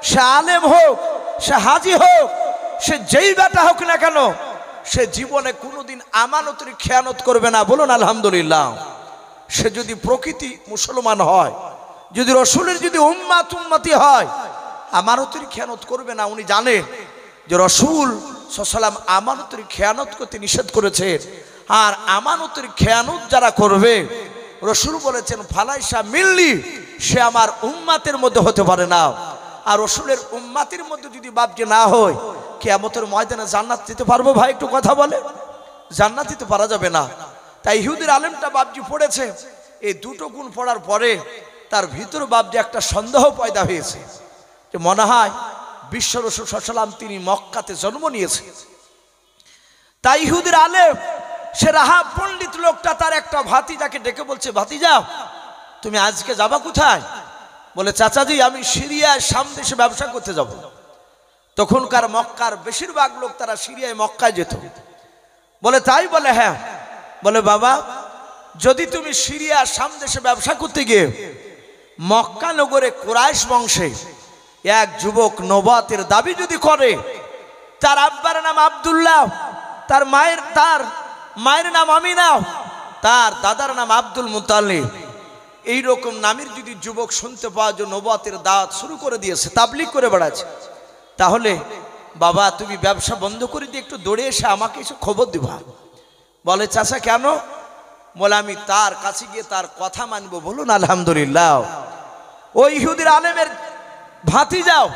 সে আলেম হোক, সে হাজি হোক, সে যেই বেটা হোক না কেন, সে জীবনে কোনোদিন আমানতের খেয়ানত করবে না। বলুন আলহামদুলিল্লাহ। সে যদি প্রকৃতি মুসলমান হয়, যদি রসুলের যদি উম্মাত উম্মতি হয়, আমানতের খেয়ানত করবে না। উনি জানেন যে রসুল সাল্লাল্লাহু আলাইহি আমানতের খেয়ানত করতে নিষেধ করেছে, আর আমানতের খেয়ানত যারা করবে রসুল বলেছেন ফালাইসা মিল্লি, সে আমার উম্মাতের মধ্যে হতে পারে না। আর রসুলের উম্মাতের মধ্যে যদি বাপজি না হয়, কিয়ামতের ময়দানে জান্নাত দিতে পারবো ভাই? একটু কথা বলে, জান্নাত দিতে পারা যাবে না। তাই ইহুদির আলেমটা বাপজি পড়েছে, এই দুটো গুণ পড়ার পরে তার ভিতর বাপজি একটা সন্দেহ পয়দা হয়েছে যে মনে হয় বিশ্ব রসুল সাল্লাল্লাহু আলাইহি ওয়াসাল্লাম তিনি মক্কাতে জন্ম নিয়েছে। তাই ইহুদির আলেম সে রাহাব পণ্ডিত লোকটা তার একটা ভাতিজাকে ডেকে বলছে, ভাতিজা তুমি আজকে যাবা কোথায়? বলে চাচাজি আমি সিরিয়ায় শাম দেশে ব্যবসা করতে যাব। তখনকার মক্কার বেশিরভাগ লোক তারা সিরিয়ায় মক্কায় যেত। বলে তাই? বলে হ্যাঁ। বলে বাবা যদি তুমি সিরিয়া শাম দেশে ব্যবসা করতে গিয়ে মক্কা নগরে কুরাইশ বংশে এক যুবক নবুয়তের দাবি যদি করে, তার আব্বার নাম আব্দুল্লাহ, তার মায়ের নাম আমিনা, তার দাদার নাম আব্দুল মুত্তালিব, এইরকম নামের যদি যুবক শুনতে পাওয়া যে নবুয়তের দাওয়াত শুরু করে দিয়েছে, তাবলীগ করে বেড়াচ্ছে, তাহলে বাবা তুমি ব্যবসা বন্ধ করে দিয়ে একটু দৌড়ে এসে আমাকে এসে খবর দিবা। বলে চাচা কেন? বলে আমি তার কাছে গিয়ে তার কথা মানবো। বলুন আলহামদুলিল্লাহ। ওই ইহুদির আলেমের ভাতিজাও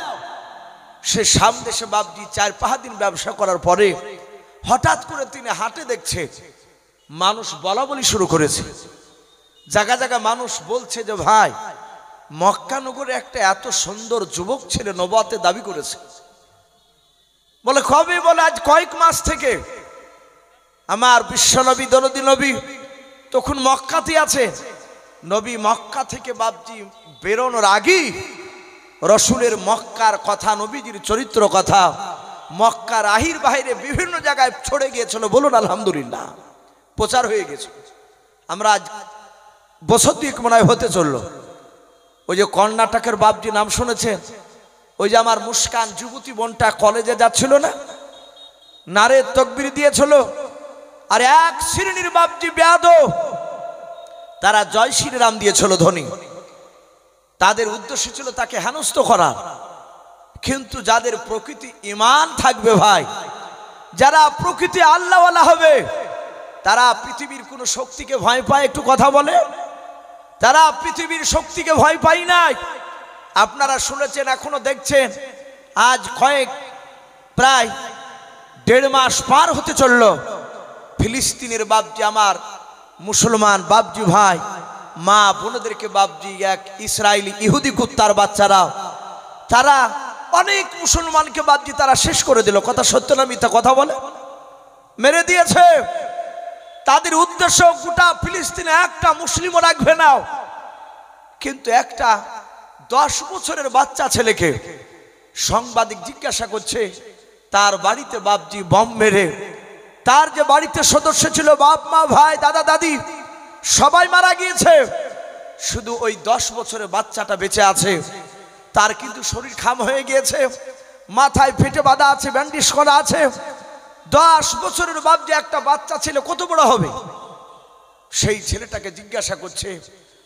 সে সামদেশে বাপজি 4-5 দিন ব্যবসা করার পরে হঠাৎ করে তিনি হাটে দেখছে মানুষ বলা বলি শুরু করেছে। জায়গা জায়গা মানুষ বলছে যে ভাই মক্কা নগরে একটা এত সুন্দর যুবক ছেলে নবুয়তের দাবি করেছে। বলে কবে? বলে আজ কয়েক মাস থেকে। আমার বিশ্বনবী দরদি নবী তখন মক্কাতে আছে। নবী মক্কা থেকে বাপজি বেরোনোর আগেই রসুলের মক্কার কথা, নবীজির চরিত্র কথা মক্কার আহির বাহিরে বিভিন্ন জায়গায় ছড়ে গিয়েছিল। বলুন আলহামদুলিল্লাহ, প্রচার হয়ে গেছে। আমরা আজ বছর 2 মনে হয় হতে চললো। ওই যে কর্ণাটকের বাপজি নাম শুনেছেন? ওই যে আমার মুস্কান যুবতী বোনটা কলেজে যাচ্ছিল না, নারে তকবির দিয়েছিল, আর এক শ্রেণীর বাপজি বেয়াদব তারা জয় শ্রীরাম দিয়েছিল ধ্বনি। তাদের উদ্দেশ্য ছিল তাকে হেনস্থ করা। কিন্তু যাদের প্রকৃতি ঈমান থাকবে ভাই, যারা প্রকৃতি আল্লাহওয়ালা হবে, তারা পৃথিবীর কোনো শক্তিকে ভয় পায়? একটু কথা বলে। তারা পৃথিবীর শক্তিকে ভয় পায় নাই। আপনারা শুনেছেন, এখনো দেখছেন, আজ প্রায় 1.5 মাস পার হতে চলল, ফিলিস্তিনের বাপজি আমার মুসলমান বাপজি ভাই মা বোনদেরকে বাপজি এক ইসরায়েলি ইহুদি কুত্তার বাচ্চারা তারা অনেক মুসলমানকে বাপজি তারা শেষ করে দিল। কথা সত্য না মিথ্যা? কথা বলে। মেরে দিয়েছে। তাদের উদ্দেশ্য গোটা ফিলিস্তিনে একটা মুসলিমও রাখবে না। কিন্তু একটা 10 বছরের বাচ্চা ছেলেকে সাংবাদিক জিজ্ঞাসা করছে, তার বাড়িতে বাপজি বম মেরে তার যে বাড়িতে সদস্য ছিল বাপ মা ভাই দাদা দাদি সবাই মারা গিয়েছে, শুধু ওই 10 বছরের বাচ্চাটা বেঁচে আছে। তার কিন্তু শরীর খাম হয়ে গিয়েছে, মাথায় ফেটে বাঁধা আছে, ব্যান্ডেজ করা আছে। 10 বছরের বাপ যে একটা বাচ্চা ছেলে কত বড় হবে? সেই ছেলেটাকে জিজ্ঞাসা করছে,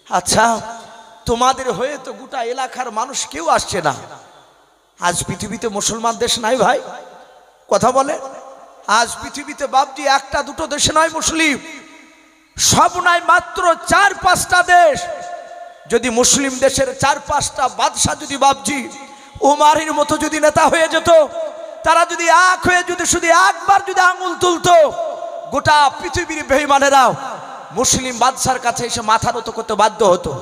আচ্ছা তোমাদের হয়ে তো গোটা এলাকার মানুষ কেউ আসছে না। আজ পৃথিবীতে মুসলমান দেশ নাই ভাই? কথা বলে। আজ পৃথিবীতে বাপজি 1-2 দেশে নয় মুসলিম, সব নয় মাত্র 4-5টা দেশ। যদি মুসলিম দেশের 4-5টা বাদশা যদি বাপজি উমারের মতো যদি নেতা হয়ে যেত, তারা যদি এক হয়ে যদি শুধু একবার যদি আঙুল তুলতো, গোটা পৃথিবীর বেঈমানেরাও মুসলিম বাদশার কাছে এসে মাথা নত করতে বাধ্য হতো।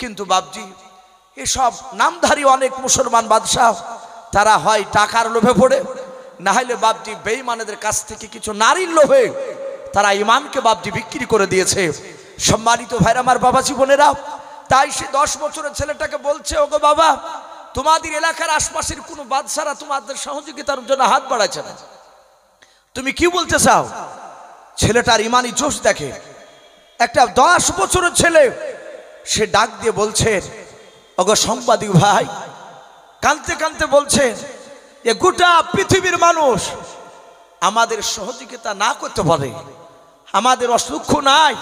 কিন্তু বাপজি এসব নামধারী অনেক মুসলমান বাদশা তারা হয় টাকার লোভে পড়ে, না হলে বাপজি বেঈমানদের কাছ থেকে কিছু নারীর লোভে তারা ইমানকে বাপজি বিক্রি করে দিয়েছে। সম্মানিত ভাইরা আমার বাবাজি বোনেরা, তাই সে 10 বছরের ছেলেটাকে বলছে, ওগো বাবা তোমাদের এলাকার আশপাশের কোনো বাদশারা তোমাদের সহযোগিতার জন্য হাত বাড়াচ্ছে না, তুমি কি বলতে চাও? ছেলেটার ইমানি জোশ দেখে। একটা 10 বছরের ছেলে সে ডাক দিয়ে বলছে, ওগো সাংবাদিক ভাই, কাঁদতে কাঁদতে বলছে যে গোটা পৃথিবীর মানুষ আমাদের সহযোগিতা না করতে পারে, আমাদের অসুখ নাই,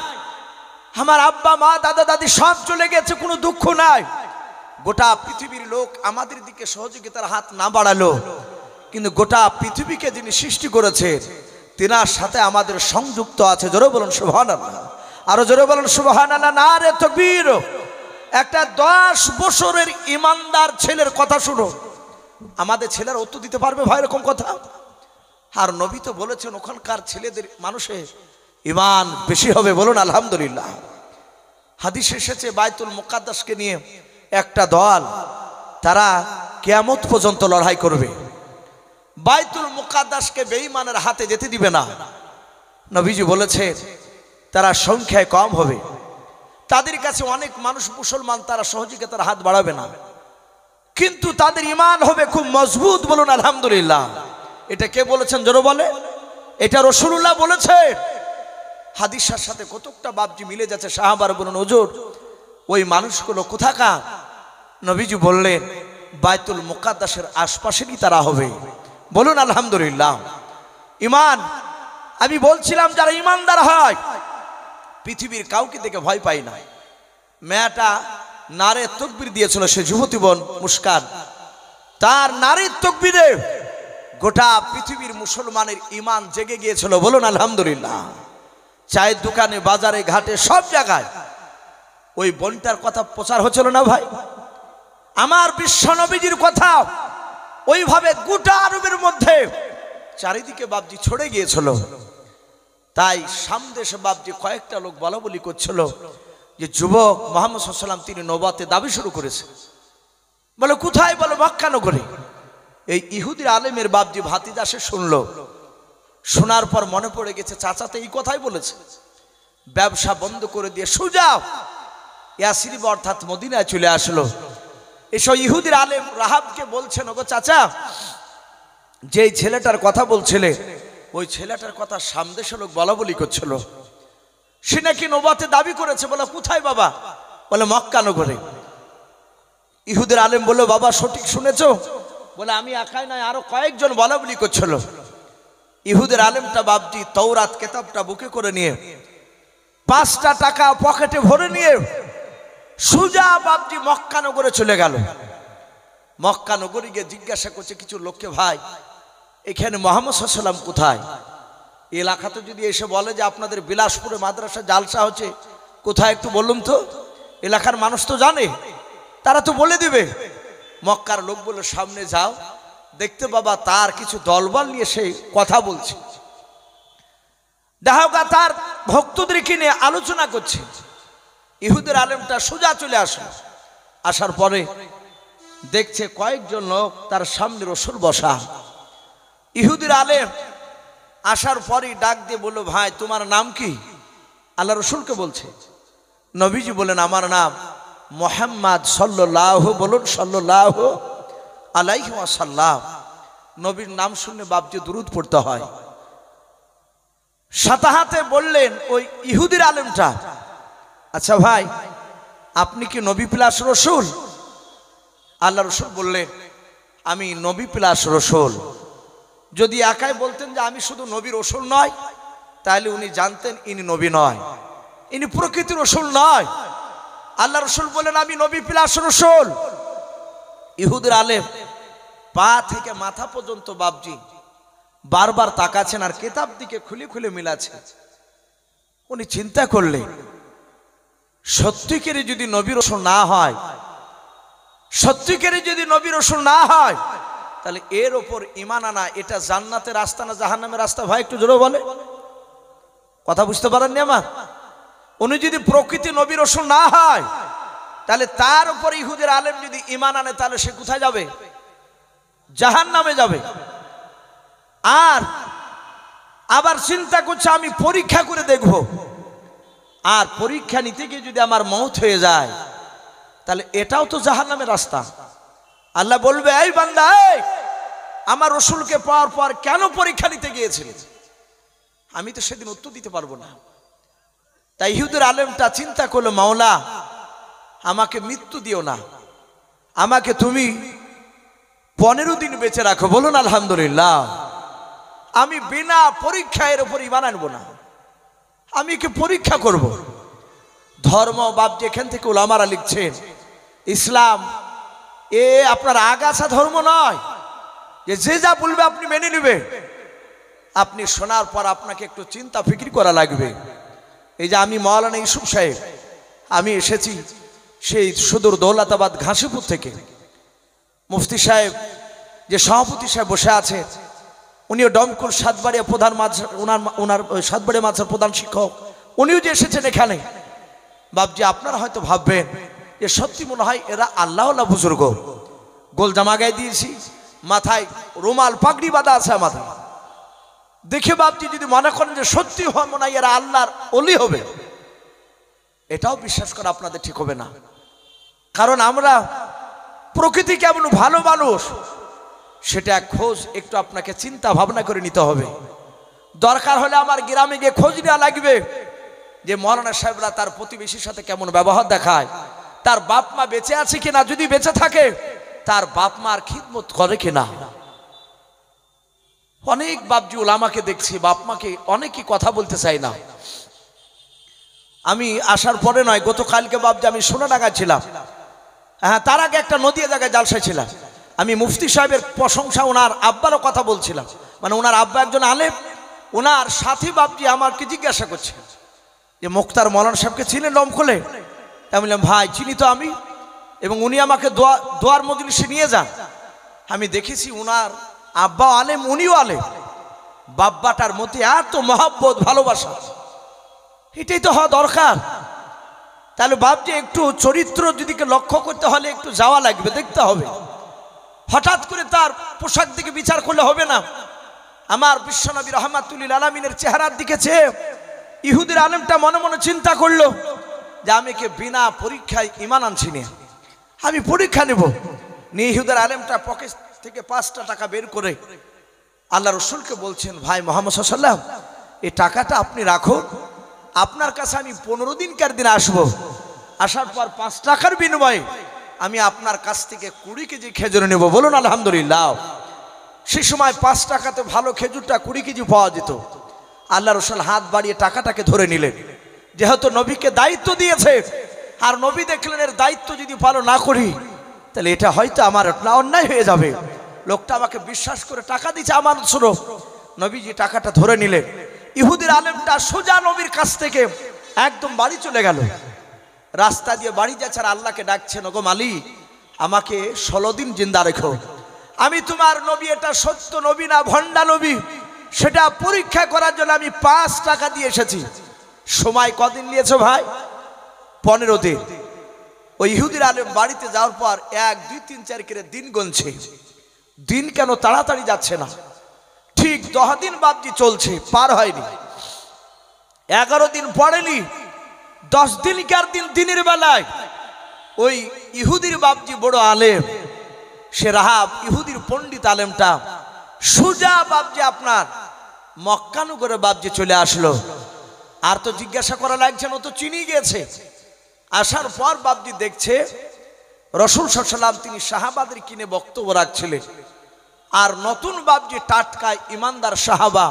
আমার আব্বা মা দাদা দাদি সব চলে গেছে, কোনো দুঃখ নাই, গোটা পৃথিবীর লোক আমাদের দিকে সহযোগিতার হাত না বাড়ালো, কিন্তু গোটা পৃথিবীকে যিনি সৃষ্টি করেছে তিনার সাথে আমাদের সংযুক্ত আছে। জোরে বলুন সুবহানাল্লাহ, আরো জোরে বলুন সুবহানাল্লাহ, নারে তাকবীর। একটা 10 বছরের ইমানদার ছেলের কথা শুনো, আমাদের ছেলেরা উত্তর দিতে পারবে ভাই এরকম কথা? আর নবী তো বলেছেন ওখানকার ছেলেদের মানুষের ঈমান বেশি হবে। বলুন আলহামদুলিল্লাহ। হাদিসে এসেছে বাইতুল মুকাদ্দাসকে নিয়ে একটা দল তারা কিয়ামত পর্যন্ত লড়াই করবে, বাইতুল মুকাদ্দাসকে বেঈমানের হাতে যেতে দিবে না। নবীজি বলেছে তারা সংখ্যায় কম হবে, তাদের কাছে অনেক মানুষ মুসলমান, তারা সহযোগিতার হাত বাড়াবে না, কিন্তু তাদের ঈমান হবে খুব মজবুত। বলুন আলহামদুলিল্লাহ। এটা কে বলেছেন জোরে বলে? এটা রাসূলুল্লাহ বলেছে। হাদিসের সাথে কতটা বাপজি মিলে যাচ্ছে। সাহাবারা বলুন হুজুর ওই মানুষগুলো কোথাকার? নবীজি বললেন বাইতুল মুকাদ্দাসের আশপাশেরই তারা হবে। বলুন আলহামদুলিল্লাহ। ঈমান, আমি বলছিলাম যারা ঈমানদার হয় পৃথিবীর কাউকে দেখে ভয় পায় না। মেয়েটা নারে তাকবীর দিয়েছিল, সে যুবতী বোন মুস্কান, তার নারীর তাকবীরে গোটা পৃথিবীর মুসলমানের ঈমান জেগে গিয়েছিল। বলুন আলহামদুলিল্লাহ। চায়ের দোকানে, বাজারে, ঘাটে, সব জায়গায় ওই বোনটার কথা প্রচার হচ্ছিল না ভাই? আমার বিশ্ব নবীজির কথা ওইভাবে গোটা আরবের মধ্যে চারিদিকে বাপজি ছড়ে গিয়েছিল। তাই সামদেশে বাপজি কয়েকটা লোক বলা বলি করছিল যে যুবক মুহাম্মদ সাল্লাল্লাহু আলাইহি ওয়াসাল্লাম তিনি নবুয়তের দাবি শুরু করেছে। বলে কোথায়? বলে মক্কা নগরে। এই ইহুদির আলেমের বাপজি ভাতিজা সে শুনলো। শোনার পর মনে পড়ে গেছে চাচাতে এই কথাই বলেছে। ব্যবসা বন্ধ করে দিয়ে সোজা ইয়াসরিব অর্থাৎ মদিনায় চলে আসলো। এসব ইহুদির আলেম রাহাবকে বলছেন, ওগো চাচা, যেই ছেলেটার কথা বলছিলে ওই ছেলেটার কথা সামদেশের লোক বলা বলি করছিল, সে নাকি নবুয়তের দাবি করেছে। বলে কোথায় বাবা? বলে মক্কা নগরে। ইহুদির আলেম বলল, বাবা সঠিক শুনেছো? বলে আমি একাই নয়, আরো কয়েকজন বলা বলি করছিল। ইহুদের আলেমটা বাপজি তওরাত কিতাবটা বুকে করে নিয়ে 5টা টাকা পকেটে ভরে নিয়ে সোজা বাপজি মক্কা নগরে চলে গেল। মক্কা নগরে গিয়ে জিজ্ঞাসা করছে কিছু লোককে, ভাই এখানে মুহাম্মদ সাল্লাল্লাহু আলাইহি ওয়াসাল্লাম কোথায়? এলাকাতে যদি এসে বলে যে আপনাদের বিলাসপুরে মাদ্রাসা জালসা হচ্ছে, কোথায় একটু বলুন তো, এলাকার মানুষ তো জানে, তারা তো বলে দিবে। মক্কার লোক বলল, সামনে যাও, দেখতে বাবা তার কিছু দলবল নিয়ে সে কথা বলছে। দেখা তার ভক্তদেরকে নিয়ে আলোচনা করছে। ইহুদের আলেমটা সোজা চলে আসে। আসার পরে দেখছে কয়েকজন লোক তার সামনে রসুল বসা। ইহুদের আলেম আসার পরেই ডাক দিয়ে বলল, ভাই তোমার নাম কি? আল্লাহ রসুলকে বলছে। নবীজি বলেন, আমার নাম মুহাম্মদ সাল্লাল্লাহু, বলুন সাল্লাল্লাহু আলাইহি ওয়াসাল্লাম। নবীর নাম শুনলে বাপজি দুরূদ পড়তে হয়। সাথে হাতে বললেন ওই ইহুদির আলেমটা, আচ্ছা ভাই আপনি কি নবী প্লাস রসুল? আল্লাহ রসুল বললেন, আমি নবী প্লাস রসুল। যদি একাই বলতেন যে আমি শুধু নবী রসুল নয়, তাহলে উনি জানতেন ইনি নবী নয়, ইনি প্রকৃতির রসুল নয়। আল্লাহ রসুল বলেন, আমি নবী প্লাস রসুল। ইহুদের আলেম পা থেকে মাথা পর্যন্ত বাপজি বারবার তাকাচ্ছেন আর কিতাব দিকে খুলে খুলে মিলাচ্ছে। উনি চিন্তা করলেন, সত্যিকারে যদি নবী রসুল না হয়, সত্যিকারে যদি নবী রসুল না হয়, তাহলে এর ওপর ঈমান আনা এটা জান্নাতের রাস্তা না জাহান্নামের রাস্তা? ভাই একটু জোরে বলে, কথা বুঝতে পারেননি আমার? উনি যদি প্রকৃতি নবী রসুল না হয়, তাহলে তার উপর ইহুদের আলেম যদি ঈমান আনে, তাহলে সে কোথায় যাবে? জাহান্নামে যাবে। আর আবার চিন্তা করছে আমি পরীক্ষা করে দেখব, আর পরীক্ষা নিতে গিয়ে যদি আমার মওত হয়ে যায়, তাহলে এটাও তো জাহান্নামের রাস্তা। আল্লাহ বলবে, এই বান্দা, আমার রসুলকে পাওয়ার পর কেন পরীক্ষা নিতে গিয়েছিলেন? আমি তো সেদিন উত্তর দিতে পারবো না। তাই ইহুদের আলেমটা চিন্তা করলো, মাওলা আমাকে মৃত্যু দিও না, আমাকে তুমি 15 দিন বেঁচে রাখো। বলুন আলহামদুলিল্লাহ। আমি বিনা পরীক্ষা এর উপর ঈমান আনবো না, আমি কি পরীক্ষা করব? ধর্ম বাপ যেখান থেকে উলামারা লিখছেন, ইসলাম এ আপনার আগাছা ধর্ম নয় যে যে যা বলবে আপনি মেনে নেবে। আপনি শোনার পর আপনাকে একটু চিন্তা ফিকির করা লাগবে। এই যে আমি মাওলানা ইউসুফ সাহেব, আমি এসেছি সেই সুদূর দৌলতাবাদ ঘাসিপুর থেকে। মুফতি সাহেব যে সভাপতি সাহেব বসে আছে, উনিও ডমকুল সাতবাড়িয়া প্রধান ওনার সাতবাড়িয়া মাদ্রাসার প্রধান শিক্ষক, উনিও যে এসেছেন এখানে। বাপজি আপনারা হয়তো ভাববেন যে সত্যি মনে হয় এরা আল্লাহ বুজুর্গ। গোল জামা গায়ে দিয়েছি, মাথায় রুমাল পাগড়ি বাঁধা আছে মাথায়, দেখে বাপজি যদি মনে করেন যে সত্যি হয় মনে হয় এরা আল্লাহর ওলি হবে, এটাও বিশ্বাস করা আপনাদের ঠিক হবে না। কারণ আমরা প্রকৃতি কেমন ভালো মানুষ সেটা খোঁজ একটু আপনাকে চিন্তা ভাবনা করে নিতে হবে। দরকার হলে আমার গ্রামে গিয়ে খোঁজ নেওয়া লাগবে যে মৌলানা সাহেবরা তার প্রতিবেশীর সাথে কেমন ব্যবহার দেখায়, তার বাপ মা বেঁচে আছে কিনা, যদি বেঁচে থাকে তার বাপ মার খিদমত করে কিনা। অনেক বাপজি উলামাকে দেখছি বাপ মাকে অনেকই কথা বলতে চাই না। আমি আসার পরে নয়, গতকালকে বাপজি আমি সোনাডাঙ্গা ছিলাম, হ্যাঁ তার আগে একটা নদীয়া জায়গায় জালসায় ছিলাম। আমি মুফতি সাহেবের প্রশংসা, ওনার আব্বারও কথা বলছিলাম, মানে ওনার আব্বা একজন আলেম, ওনার সাথী বাপজি আমাকে জিজ্ঞাসা করছে যে মুক্তার মৌলানা সাহেবকে চিনেন দমকলে? আমি বললাম ভাই চিনি তো আমি, এবং উনি আমাকে দোয়ার মজলিসে নিয়ে যান। আমি দেখেছি উনার আব্বা আলেম, উনিও আলেম, বাব্বাটার মধ্যে এত মহব্বত ভালোবাসা, এটাই তো হওয়া দরকার। তাহলে বাপজি একটু চরিত্র যদি লক্ষ্য করতে হলে একটু যাওয়া লাগবে, দেখতে হবে। হঠাৎ করে তার পোশাক দিকে বিচার করলে হবে না। আমার বিশ্বনবী রহমাতুল্লিল আলামিনের চেহারার দিকে চেয়ে ইহুদির আলেমটা মনে মনে চিন্তা করলো যে আমি কে বিনা পরীক্ষায় ঈমান আনছি না, আমি পরীক্ষা নেব। নিয়ে ইহুদির আলেমটা পকেট থেকে 5টা টাকা বের করে আল্লাহ রসুলকে বলছেন, ভাই মোহাম্মদ সাল্লাল্লাহু আলাইহি ওয়াসাল্লাম, এই টাকাটা আপনি রাখুন, আপনার কাছে আমি 15 দিনকার দিন আসবো, আসার পর 5 টাকার বিনিময়ে আমি আপনার কাছ থেকে 20 কেজি খেজুর নেব। বলুন আলহামদুলিল্লাহ। সেই সময় 5 টাকাতে ভালো খেজুরটা 20 কেজি পাওয়া যেত। আল্লাহ রসুল হাত বাড়িয়ে টাকাটাকে ধরে নিলেন, যেহেতু নবীকে দায়িত্ব দিয়েছে, আর নবী দেখলেন এর দায়িত্ব যদি পালন না করি তাহলে এটা হয়তো আমার অন্যায় হয়ে যাবে। লোকটা আমাকে বিশ্বাস করে টাকা দিচ্ছে আমার স্বরূপ। নবীজি টাকাটা ধরে নিলেন। ইহুদির আলেমটা সোজা নবীর কাছ থেকে একদম বাড়ি চলে গেল। রাস্তা দিয়ে বাড়ি যাচ্ছে আর আল্লাহকে ডাকছেন, ওগো মালিক আমাকে 16 দিন জিন্দা রেখো, আমি তোমার নবী এটা সত্য নবী না ভণ্ডা নবী সেটা পরীক্ষা করার জন্য আমি 5 টাকা দিয়ে এসেছি। সময় কদিন নিয়েছো ভাই? 15 দিন। ওই ইহুদির আলেম বাড়িতে যাওয়ার পর 1 2 3 4 করে দিন গুনছে। দিন কেন তাড়াতাড়ি যাচ্ছে না? ঠিক 10 দিন বাপজি চলছে, পার হয়নি। 11 দিন পড়েনি, 10 দিনকার দিন দিনের বেলায় ওই ইহুদির বাপজি বড় আলেম, সে রাহাব ইহুদির পণ্ডিত আলেমটা সুজা বাপজি আপনার মক্কানগরে বাপজি চলে আসলো। আর তো জিজ্ঞাসা করা লাগছে না, ও তো চিনি গেছে। আসার পর বাপজি দেখছে রাসূল সাল্লাল্লাহু আলাইহি ওয়াসাল্লাম তিনি সাহাবাদের কিনে বক্তব্য রাখছিলেন, আর নতুন বাপজি টাটকা ইমানদার সাহাবা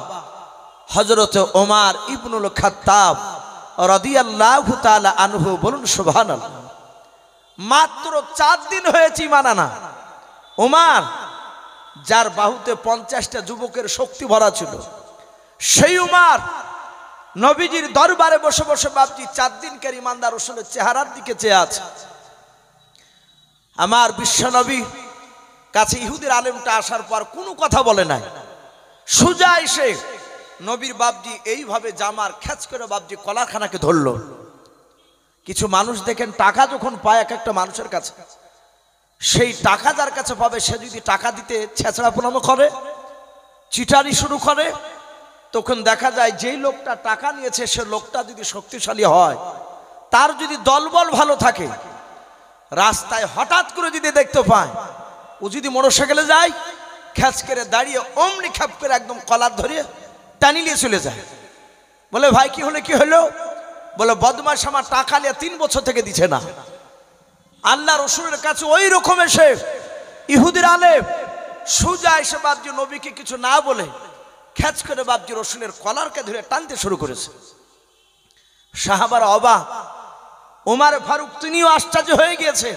হযরত ওমর ইবনুল খাত্তাব রাদিয়াল্লাহু তাআলা আনহু, বলুন সুবহানাল্লাহ। মাত্র 4 দিন হয়েছে ঈমান আনা। ওমর যার বাহুতে 50টা যুবকের শক্তি ভরা ছিল, সেই ওমর নবীজির দরবারে বসে বসে বাপজি 4 দিনকার ইমানদার রাসূলের চেহারার দিকে চেয়ে আছে। আমার বিশ্বনবী কাছে ইহুদির আলেমটা আসার পর কোনো কথা বলে নাই, সোজা এসে নবীর বাপজি এইভাবে জামার খেচ করে বাপজি কলারখানাকে ধরলো। কিছু মানুষ দেখেন টাকা যখন পায় এক একটা মানুষের কাছে, সেই টাকা যার কাছে পাবে সে যদি টাকা দিতে ছেঁচড়াপনামো করে, চিটারি শুরু করে, তখন দেখা যায় যেই লোকটা টাকা নিয়েছে সে লোকটা যদি শক্তিশালী হয়, তার যদি দলবল ভালো থাকে, রাস্তায় হঠাৎ করে যদি দেখতে পায় ও যদি মোটরসাইকেলে যায়, খেঁচ করে দাঁড়িয়ে অমনি খাপ করে একদম কলার ধরে টানি নিয়ে চলে যায়। বলে ভাই কি হলো কি হলো? বলে বদমাশ আমার টাকা নিয়ে 3 বছর থেকে দিচ্ছে না। আল্লাহ রসুলের কাছে ওই রকম এসে ইহুদির আলেম সোজা এসে বাপজি নবীকে কিছু না বলে খেঁচ করে বাপজি রসুলের কলারকে ধরে টানতে শুরু করেছে। সাহাবারা অবাক, ওমর ফারুক তিনিও আশ্চর্য হয়ে গিয়েছে।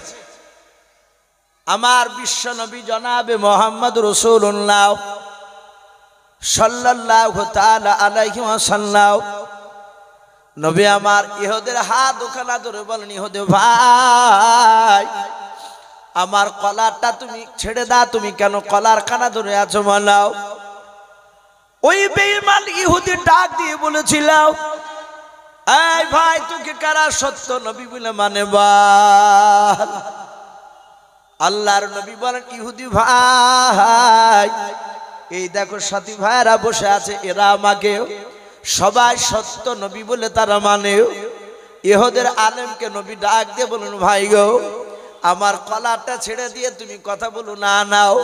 আমার বিশ্ব নবী জনাবে মোহাম্মদ রাসূলুল্লাহ সাল্লাল্লাহু তাআলা আলাইহি ওয়াসাল্লাম নবী আমার ইহুদের হাত ওখানা ধরে বলেন, ইহুদে ভাই আমার কলারটা তুমি ছেড়ে দাও, তুমি কেন কলার খানা ধরে আছো বলাও। ওই বেঈমান ইহুদি ডাক দিয়ে বলেছিল, এই ভাই তোকে কারা সত্য নবী বলে মানে বল। আল্লাহর নবী বলেন, ইহুদি ভাই এই দেখো সাথী ভাইরা বসে আছে, এরা আমাকে সবাই সত্য নবী বলে তারা মানে। ইহুদের আলেমকে নবী ডাক দিয়ে বলুন, ভাই গো আমার কলারটা ছেড়ে দিয়ে তুমি কথা বলো না, নাও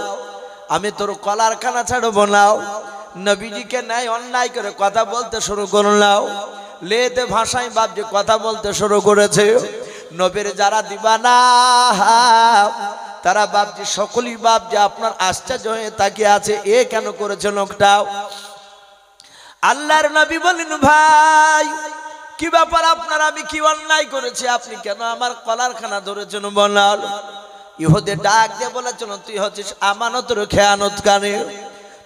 আমি তোর কলার খানা ছাড়বো নাও। নবীজিকে নাই অন্যায় করে কথা বলতে শুরু করলাম, লেতে ভাষায় বাপ যে কথা বলতে শুরু করেছে। নবীর যারা দিবানা তারা বাপজি সকলেই বাপ যে আপনার আশ্চর্য হয়ে তাকিয়ে আছে, এ কেন করেছে লোকটা। আল্লাহর নবী বলেন, ভাই কি ব্যাপার আপনার, আমি কি অন্যায় করেছি, আপনি কেন আমার কলারখানা ধরেছেন বলাল। ইহুদে ডাক দিয়ে বলেছেন, তুই হচ্ছিস আমানতের খেয়ানতকারী,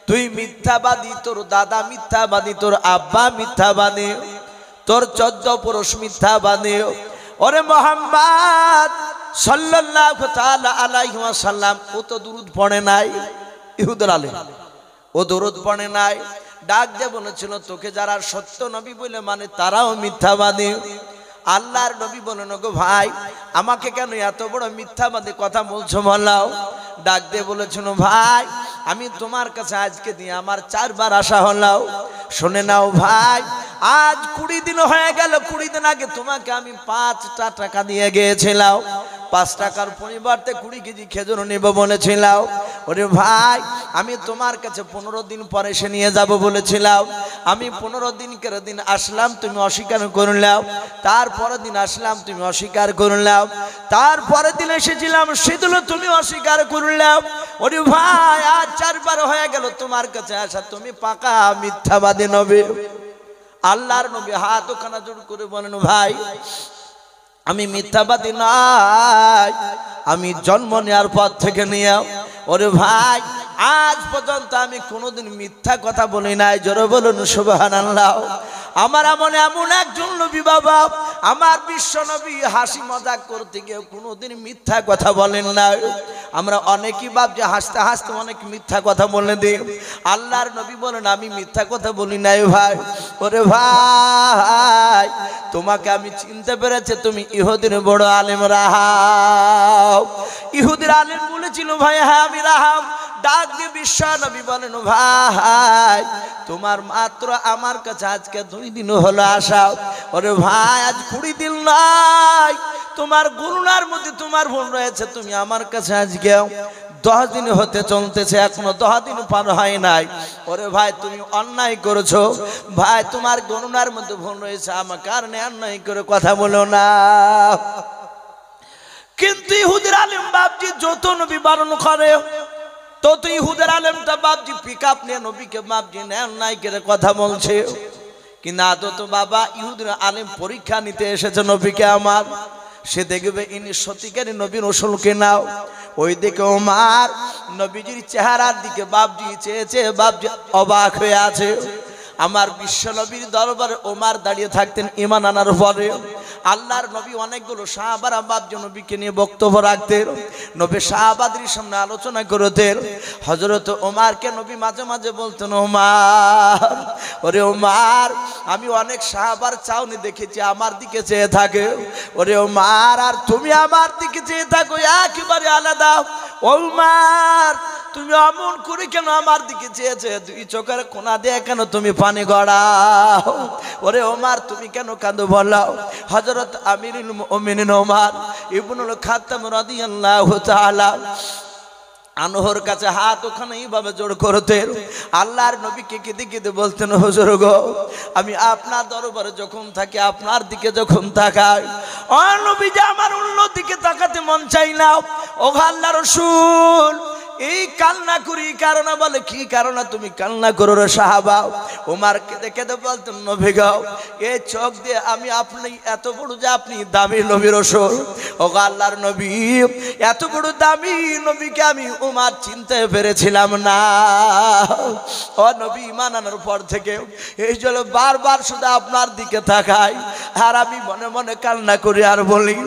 তুই মিথ্যাবাদী, তোর দাদা মিথ্যাবাদী, তোর আব্বা মিথ্যাবাদী, তোর 14 পুরুষ মিথ্যাবাদী। ওরে মুহাম্মদ সাল্লাল্লাহু তাআলা আলাইহি ওয়াসাল্লাম ও তো দুরূদ পড়ে নাই, ইহুদের আলেম ও দুরূদ পড়ে নাই। ডাক দিয়ে বলেছিল তোকে যারা সত্য নবী বলে মানে তারাও মিথ্যাবাদী। আল্লাহর নবী বলেন গো ভাই আমাকে কেন এত বড় মিথ্যাবাদী কথা বলছো বলাও। ডাক দিয়ে বলেছিল ভাই আমি তোমার কাছে আজকে দিয়ে আমার 4 বার আসা হলাও। শুনে নাও ভাই আজ 20 দিন হয়ে গেল, 20 দিন আগে তোমাকে আমি 5টা টাকা দিয়ে গিয়েছিলাম, 5 টাকার পরিবর্তে 20 কেজি খেজুর নেব বলেছিলাম। ওরে ভাই আমি তোমার কাছে 15 দিন পরে এসে নিয়ে যাব বলেছিলাম, আমি 15 দিনকের দিন আসলাম তুমি অস্বীকার করলাম, তারপরের দিন আসলাম তুমি অস্বীকার করলাম, তারপরের দিন এসেছিলাম সেদিনও তুমি অস্বীকার করলাম। ওরে ভাই আজ 4 বার হয়ে গেল তোমার কাছে আসা, তুমি পাকা মিথ্যাবাদী নবী। আল্লাহর নবী হাত ওখানে জোড় করে বলেন ভাই আমি মিথ্যাবাদী নাই, আমি জন্ম নেওয়ার পর থেকে নিয়ে। ওরে ভাই আজ পর্যন্ত আমি কোনোদিন মিথ্যা কথা বলি নাই, জোরে বলুন সুবহানাল্লাহ। আমার মনে এমন একজন নবী বাবা আমার বিশ্ব নবী হাসি মজাক করতে গিয়ে কোনোদিন মিথ্যা কথা বলেন না। আমরা অনেকেই ভাবছি হাসতে হাসতে অনেক মিথ্যা কথা বলে দিই, আল্লাহর নবী বলেন আমি মিথ্যা কথা বলি নাই ভাই। ওরে ভাই তোমাকে আমি চিনতে পেরেছি তুমি ইহুদির বড় আলেম রাহাব। ইহুদির আলেম বলেছিল ভাই হ্যাঁ আমি রাহাব। ডাক দিয়ে বিশ্ব নবী বলেন ভাই তোমার মাত্র আমার কাছে আজকে 2 দিন হলো আসা। ওরে ভাই আজ 20 দিন নাই, তোমার গুনার মধ্যে তোমার ভুল রয়েছে, তুমি আমার কাছে আজকে 10 দিন হতে চলতেছে, এখনো 10 দিন পার হয় নাই। ওরে ভাই তুমি অন্যায় করেছো ভাই, তোমার গুনার মধ্যে ভুল রয়েছে, আমার কারণে অন্যায় করে কথা বলো না। কিন্তু ইহুদির আলেম বাপজি যত নবী বারণ করে তত ইহুদের আলেমটা বাপজি পিকআপ নিয়ে নবীকে বাপজি অন্যায় করে কথা বলছে। কিন্তু আদত বাবা ইহুদের আলেম পরীক্ষা নিতে এসেছে নবীকে আমার, সে দেখবে ইনি সত্যিকারী নবীর রসুলকে নাও। ওই দিকে ওমর নবীজির চেহারার দিকে বাপজি চেয়েছে, বাপজি অবাক হয়ে আছে। আমার বিশ্ব নবীর দরবারে ওমর দাঁড়িয়ে থাকতেন ঈমান আনার পরে। আল্লাহর নবী অনেকগুলো সাহাবারা বাপজি নবীকে নিয়ে বক্তব্য রাখতেন, নবী সাহাবাদের সামনে আলোচনা করতেন। হযরত ওমরকে নবী মাঝে মাঝে বলতেন ওমর ওরে ওমর আমি অনেক সাহাবার চাউনি দেখেছি আমার দিকে চেয়ে থাকে, ওরে ওমর আর তুমি আমার দিকে চেয়ে থাকো একেবারে আলাদা। ওমর তুমি অমন করে কেন আমার দিকে চেয়েছে, 2 চোখের কোনা দিয়ে কেন তুমি পানি গড়াও? ওরে ওমর তুমি কেন কাঁদো বলাও? হযরত আমিরুল মুমিনিন ওমর ইবনুল খাত্তাব রাদিয়াল্লাহু তাআলা আনহর কাছে হাত ওখানে এইভাবে জোড় করতেন। আল্লাহর নবীকে কেঁদে কেঁদে বলতেন হুজুর গো আমি আপনার দরবারে যখন থাকি আপনার দিকে যখন তাকাই ও নবীজি আমার অন্য দিকে তাকাতে মন চাই না। ও আল্লাহর রাসূল এই কান্না করি কারণে, বলে কি কারণে তুমি কান্না করো রে সাহাবা? ওমর কেঁদে কেঁদে বলতেন নবী গো এই চোখ দিয়ে আমি আপনি এত বড় যে আপনি দামি নবী রাসূল, ও আল্লাহর নবী এত বড় দামি নবীকে আমি ওমর চিনতে পেরেছিলাম না। ও নবী ঈমান আনার পর থেকে এই জন্য বারবার শুধু আপনার দিকে তাকাই আর আমি মনে মনে কান্না করি আর বলি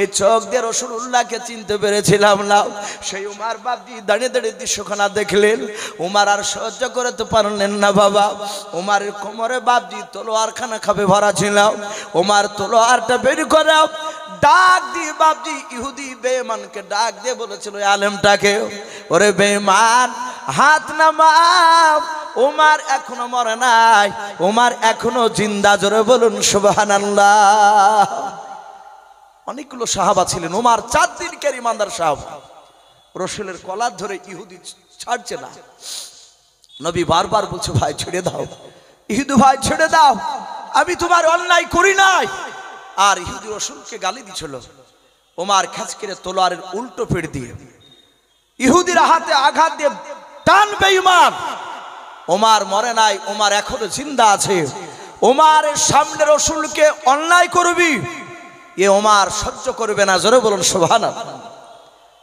এই চোখ দিয়ে রাসূলুল্লাহকে চিনতে পেরেছিলাম না। সেই ওমর বাপজি দাঁড়িয়ে দাঁড়িয়ে দৃশ্যখানা দেখলেন, ওমর আর সহ্য করতে পারলেন না বাবা। ওমরের কোমরে বাপজি তলোয়ার খানা খাবে ভরা ছিল, ওমর তলোয়ারটা বের করে ডাক দিয়ে বাপজি ইহুদি বেঈমানকে ডাক দিয়ে বলেছিল আলেমটাকে ওরে বেঈমান হাত নামাও, ওমর এখনো মরে নাই, ওমর এখনো জিন্দা, জোরে বলুন সুবহানাল্লাহ। অনেকগুলো সাহাবা ছিলেন, ওমর 4 দিনকার ইমানদার সাহাবা। রসুলের কলার ধরে ইহুদি ছাড়ছে না, নবী বারবার বলছে ভাই ছেড়ে দাও, ইহুদি ভাই ছেড়ে দাও, আমি তোমার অন্যায় করি নাই। আর ইহুদি রসুলকে গালি দিছিল। ওমর খাস করে তলোয়ারের উল্টো পিঠ দিয়ে ইহুদির হাতে আঘাত দিয়ে টান বেঈমান। ওমর মরে নাই, ওমর এখনো জিন্দা আছে। ওমরের সামনে রসুলকে অন্যায় করবি এ ওমর সহ্য করবে না, জোরে বলুন সুবহানাল্লাহ।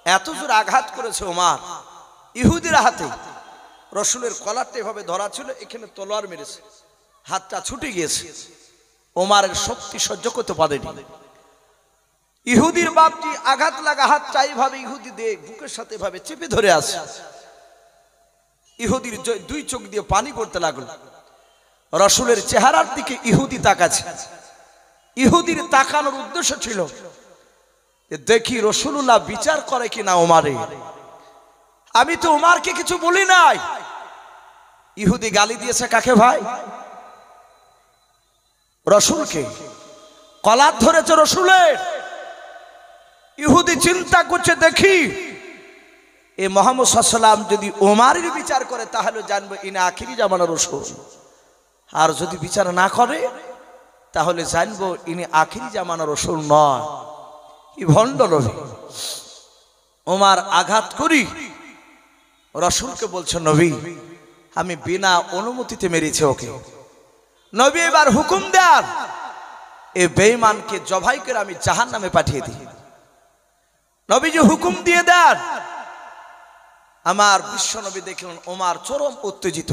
এত জোর আঘাত করেছে ওমর ইহুদির হাতে, রসুলের কলারটা এভাবে ধরা ছিল, এখানে তলোয়ার মেরেছে, হাতটা ছুটে গিয়েছে। ওমারের শক্তি সহ্য করতে পারেনি। ইহুদির বাপজি আঘাত লাগা হাতটা এইভাবে ইহুদি দিয়ে বুকের সাথে ভাবে চেপে ধরে আসে। ইহুদির দুই চোখ দিয়ে পানি পড়তে লাগলো। রাসূলের চেহারার দিকে ইহুদি তাকাচ্ছে। ইহুদির তাকানোর উদ্দেশ্য ছিল যে দেখি রাসূলুল্লাহ বিচার করে কিনা ওমারে। আমি তো ওমারকে কিছু বলি নাই। ইহুদি গালি দিয়েছে কাকে ভাই? রাসূলকে। কলার ধরেছে রাসূলের। ইহুদি চিন্তা করছে দেখি এ মুহাম্মদ সাল্লাল্লাহু আলাইহি ওয়াসাল্লাম যদি ওমারের বিচার করে তাহলে জানবো ইনি আখিরি জামানার রাসূল, আর যদি বিচার না করে তাহলে জানবো ইনি আখিরি জামানার রাসূল নয়। ই ভণ্ড নবী। ওমর আঘাত করি রাসূলকে বলছে নবী আমি বিনা অনুমতিতে মেরেছি ওকে। নবী এবার হুকুম দেন এই বেঈমানকে জবাই করে আমি জাহান্নামে পাঠিয়ে দিই। নবীজি হুকুম দিয়ে দেন। আমার বিশ্ব নবী দেখলেন ওমর চরম উত্তেজিত।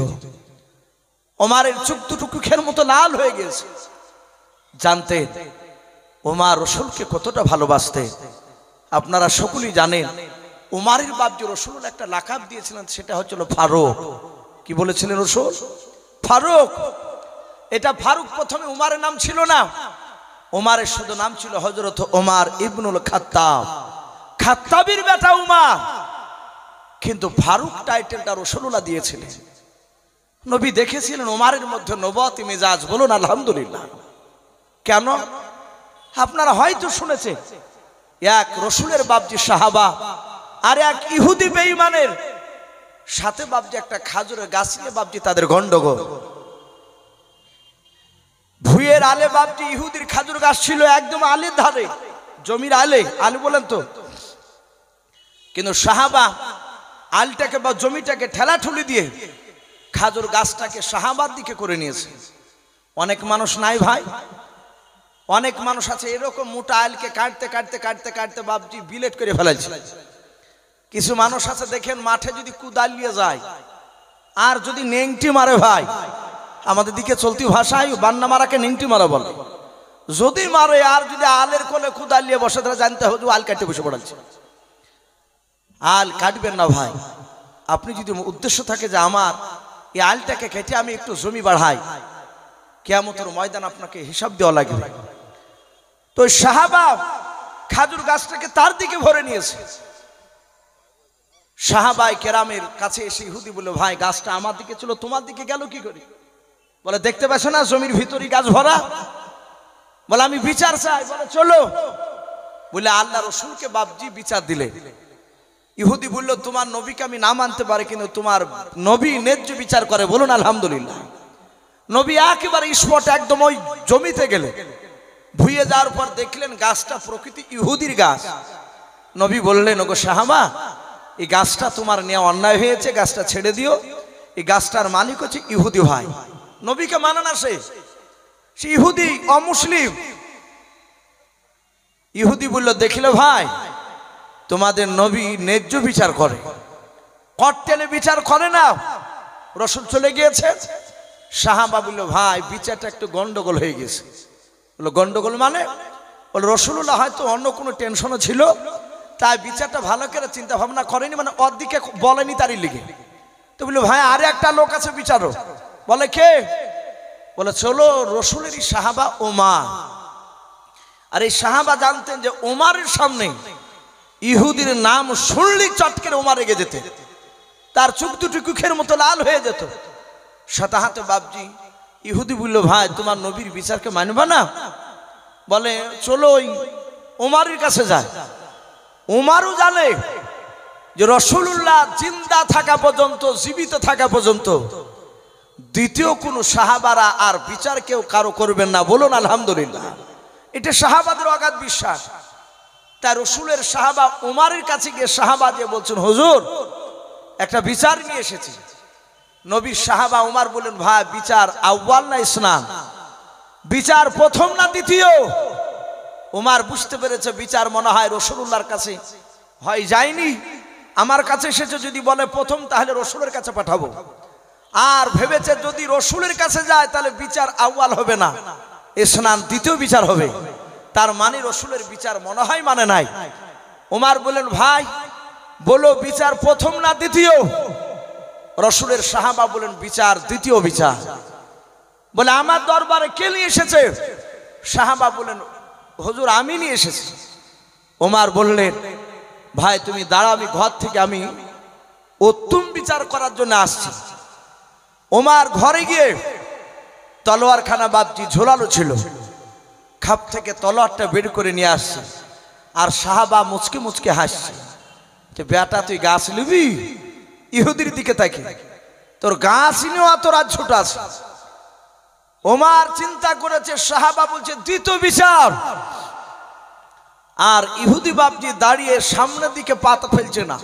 ওমরের চোখ দুটো কুখের মতো লাল হয়ে গেছে। জানতেন ওমর রাসূলকে কতটা ভালোবাসতেন। আপনারা সকলেই জানেন ওমরের বাপ যে রাসূল একটা লাকাব দিয়েছিলেন সেটা হচ্ছিল ফারুক। কি বলেছিলেন রাসূল? ফারুক। এটা ফারুক প্রথমে ওমরের নাম ছিল না। ওমরের শুধু নাম ছিল হযরত ওমর ইবনুল খাত্তাব। খাত্তাবের বেটা ওমর। কিন্তু ফারুক টাইটেলটা রাসূলুল্লাহ দিয়েছিলেন। নবী দেখেছিলেন ওমরের মধ্যে নবুয়তি মেজাজ। বলুন আলহামদুলিল্লাহ। কেন? আপনারা হয়তো শুনেছেন এক রাসূলের বাপজি সাহাবা আর এক ইহুদি বেঈমানের সাথে বাপজি একটা খাজুরের গাছ নিয়ে বাপজি তাদের গন্ডগোল। ভুঁইয়ের আলে বাপজি ইহুদির খাজুর গাছ ছিল একদম আলের ধারে, জমির আলে। আলে বলেন তো। কিন্তু সাহাবা আলটাকে বা জমিটাকে ঠেলাঠুলি দিয়ে খাজুর গাছটাকে সাহাবার দিকে করে নিয়েছে। অনেক মানুষ নাই ভাই, অনেক মানুষ আছে এরকম মোটা আলকে কাটতে কাটতে কাটতে কাটতে বাপজি বিলেট করে ফেলাইছে। কিছু মানুষ আছে দেখেন মাঠে যদি কুদাল নিয়ে যায় আর যদি নেংটি মারে ভাই, আমাদের দিকে চলতি ভাষায় বান্না মারাকে নেংটি মারা বলে। যদি মারে আর যদি আলের কোলে কুদাল নিয়ে বসে তারা জানতে হবে আল কাটতে বসে পড়াচ্ছে। আল কাটবেন না ভাই। আপনি যদি উদ্দেশ্য থাকে যে আমার এই আলটাকে কেটে আমি একটু জমি বাড়াই, কিয়ামতের ময়দান আপনাকে হিসাব দেওয়া লাগবে। তো সাহাবা খাজুর গাছটাকে তার দিকে ভরে নিয়েছে। সাহাবায়ে কেরামের কাছে এসে ইহুদি বলল ভাই গাছটা আমার দিকে ছিল তোমার দিকে গেল কি করে? বলে দেখতে পাচ্ছ না জমির ভিতরই গাছ ভরা। বলে আমি বিচার চাই। বলে চলো। বলে আল্লাহ রাসূলকে বাপজি বিচার দিলে। ইহুদি বলল তোমার নবীকে আমি না মানতে পারি কিন্তু তোমার নবী ন্যায্য বিচার করে। বলুন আলহামদুলিল্লাহ। নবী একেবারে স্পট একদম ওই জমিতে গেলে ভুইয়ে যাওয়ার পর দেখলেন গাছটা প্রকৃতি ইহুদির গাছ। নবী বললেন ওগো সাহাবা এই গাছটা তোমার নেওয়া অন্যায় হয়েছে, গাছটা ছেড়ে দিও। এই গাছটার মালিক হচ্ছে ইহুদি ভাই। নবীকে মানে না সে ইহুদি অমুসলিম। ইহুদি বলল দেখিলে ভাই তোমাদের নবী ন্যায্য বিচার করে, কট্টেলে বিচার করে না। রাসূল চলে গিয়েছে। সাহাবা বলল ভাই বিচারটা একটু গন্ডগোল হয়ে গেছে। বলল গন্ডগোল মানে? বলে রাসূলুল্লাহ হয়তো অন্য কোনো টেনশনও ছিল তাই বিচারটা ভালো করে চিন্তা ভাবনা করেনি, মানে ওর দিকে বলেনি তারই লিগে। তো বললো ভাই আরে একটা লোক আছে বিচারও। বলে কে? বলে চলো রাসূলেরই সাহাবা ওমর। আর এই সাহাবা জানতেন যে ওমরের সামনে ইহুদির নাম শুনলেই চটকে ওমর রেগে যেতে, তার চোখ দুটি কুখের মতো লাল হয়ে যেত। সাথে হাতে বাপজি ইহুদি বলল ভাই তোমার নবীর বিচারকে মানবা না? বলে চলো ওই ওমরের কাছে যায়। ওমরও জানে যে রাসূলুল্লাহ জিন্দা থাকা পর্যন্ত, জীবিত থাকা পর্যন্ত দ্বিতীয় কোন সাহাবারা আর বিচার কেউ কারো করবেন না। বলুন আলহামদুলিল্লাহ। এটা সাহাবাদের অগাধ বিশ্বাস। তাই রাসূলের সাহাবা ওমরের কাছে গিয়ে সাহাবা যে বলছেন হুজুর একটা বিচার নিয়ে এসেছি। নবীর সাহাবা ওমর বলেন ভাই বিচার আউয়াল না ইসনান? বিচার প্রথম না দ্বিতীয়? ওমর বুঝতে পেরেছে বিচার মনে হয় রাসূলুল্লাহর কাছে হয় যায়নি, আমার কাছে এসেছে। যদি বলে প্রথম তাহলে রাসূলের কাছে পাঠাবো। আর ভেবেছে যদি রাসূলের কাছে যায় তাহলে বিচার আউয়াল হবে না, স্নান দ্বিতীয় বিচার হবে, তার মানে রসুলের বিচার মনে হয় মানে নাই। ওমর বললেন ভাই বলো বিচার প্রথম না দ্বিতীয়? রসুলের সাহাবা বলেন বিচার দ্বিতীয় বিচার। বলে আমার দরবারে কে নিয়ে এসেছে? সাহাবা বলেন হুজুর আমি নিয়ে এসেছি। ওমর বললেন ভাই তুমি দাঁড়াও, আমি ঘর থেকে আমি উত্তম বিচার করার জন্য আসছি। ওমর ঘরে গিয়ে তলোয়ারখানা বাপজি ঝোলানো ছিল, খাপ থেকে তলোয়ারটা বের করে নিয়ে আসছে। আর সাহাবা মুচকে মুচকে হাসছে যে বেটা তুই গাছ নিবি? ইহুদির দিকে তাকে তোর গাছ নিয়েও তোর আজ ছোট আছে। ওমর চিন্তা করেছে, সাহাবা বলছে দ্বিতীয় বিচার। আর ইহুদি বাপজি দাঁড়িয়ে সামনের দিকে পা ফেলছে না,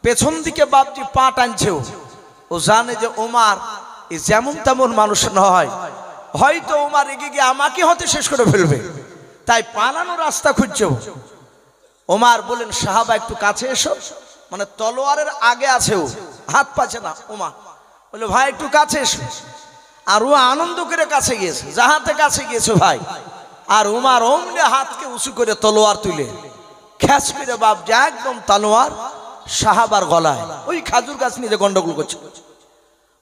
পেছন দিকে বাপজি পা টানছে। ও জানে যে ওমর যেমন তেমন মানুষ নয়, হয়তো ওমর এগিয়ে গিয়ে আমাকে হতে শেষ করে ফেলবে, তাই পালানোর রাস্তা খুঁজছে। ওমর বলেন সাহাবা একটু কাছে এসো, মানে তলোয়ারের আগে আছে, ও হাত পাচ্ছে না। ওমর বলে ভাই একটু কাছে এসো। আর ও আনন্দ করে কাছে গিয়েছে, জাহাতে কাছে গিয়েছে ভাই। আর ওমর অমনি হাতকে উঁচু করে তলোয়ার তুলে খ্যাচ করে বাপ যে একদম তলোয়ার সাহাবার গলায়, ওই খাজুর গাছ নিয়ে যে গন্ডগোল করছে,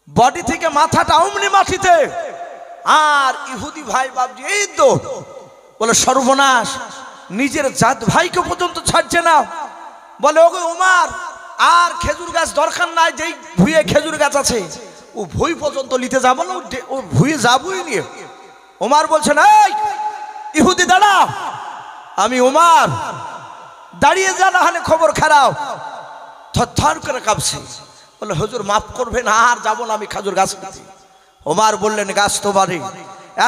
বডি থেকে মাথাটা অমনি মাটিতে। আর ইহুদি ভাই বাপজি এই তো বলে সর্বনাশ, নিজের জাত ভাইকে পর্যন্ত ছাড়ছে না। বলে ওগো ওমর আর খেজুর গাছ দরকার নাই, যেই ভুঁয়ে খেজুর গাছ আছে ও ভুঁই পর্যন্ত নিতে যাবো না, ও ভুঁয়ে যাবই নিয়ে। ওমর বলছেন এই ইহুদি দাঁড়া, আমি ওমর, দাঁড়িয়ে যা না হলে খবর খারাপ। থরথর করে কাঁপছে। বলে হুজুর মাফ করবেন, আর যাবো না আমি খেজুর গাছ নিতে। ওমর বললেন গাছ তো বাড়ি,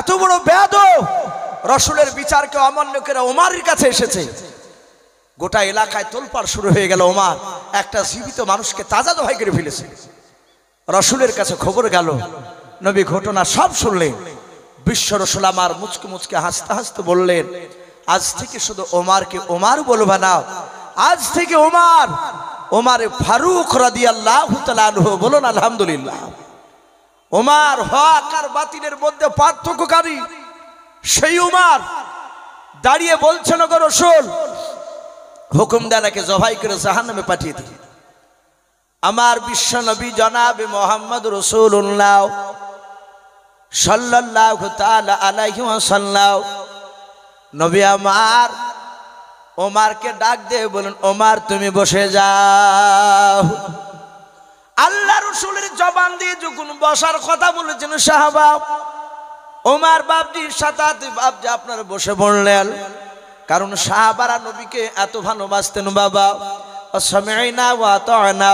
এত বড় বেয়াদব রসুলের বিচারকে অমান্য করে ওমরের কাছে এসেছে। গোটা এলাকায় তোলপাড় শুরু হয়ে গেল। ওমর একটা জীবিত মানুষকে তাজা দোহাই করে ফেলেছে। রসুলের কাছে খবর গেল, নবী ঘটনা সব শুনলেন। বিশ্ব রসুল আমার মুচকে মুচকে হাসতে হাসতে বললেন আজ থেকে শুধু ওমরকে ওমর বলবা না, আজ থেকে ওমর ওমরে ফারুক রাদিয়াল্লাহু তাআলা আনহু। বলুন আলহামদুলিল্লাহ। ওমর হক আর বাতিলের মধ্যে পার্থক্যকারী সেই ওমর দাঁড়িয়ে বলছেন গো রসুল হুকুম দেনাকে জবাই করে জাহান্নামে পাঠিয়ে দিন। আমার বিশ্ব নবী জনাবে মুহাম্মদ রাসূলুল্লাহ সাল্লাল্লাহু তাআলা আলাইহি ওয়াসাল্লাম নবী আমার ওমরকে ডাক দিয়ে বলেন ওমর তুমি বসে যাও। আল্লাহ রাসূলের জবান দিয়ে যখন বসার কথা বলেছেন সাহাবা, ওমর বাপজির সাথে বাপজি আপনারা বসে পড়লেন। কারণ সাহাবারা নবীকে এত ভালোবাসতেন বাবা। সামি'না ওয়া আতা'না,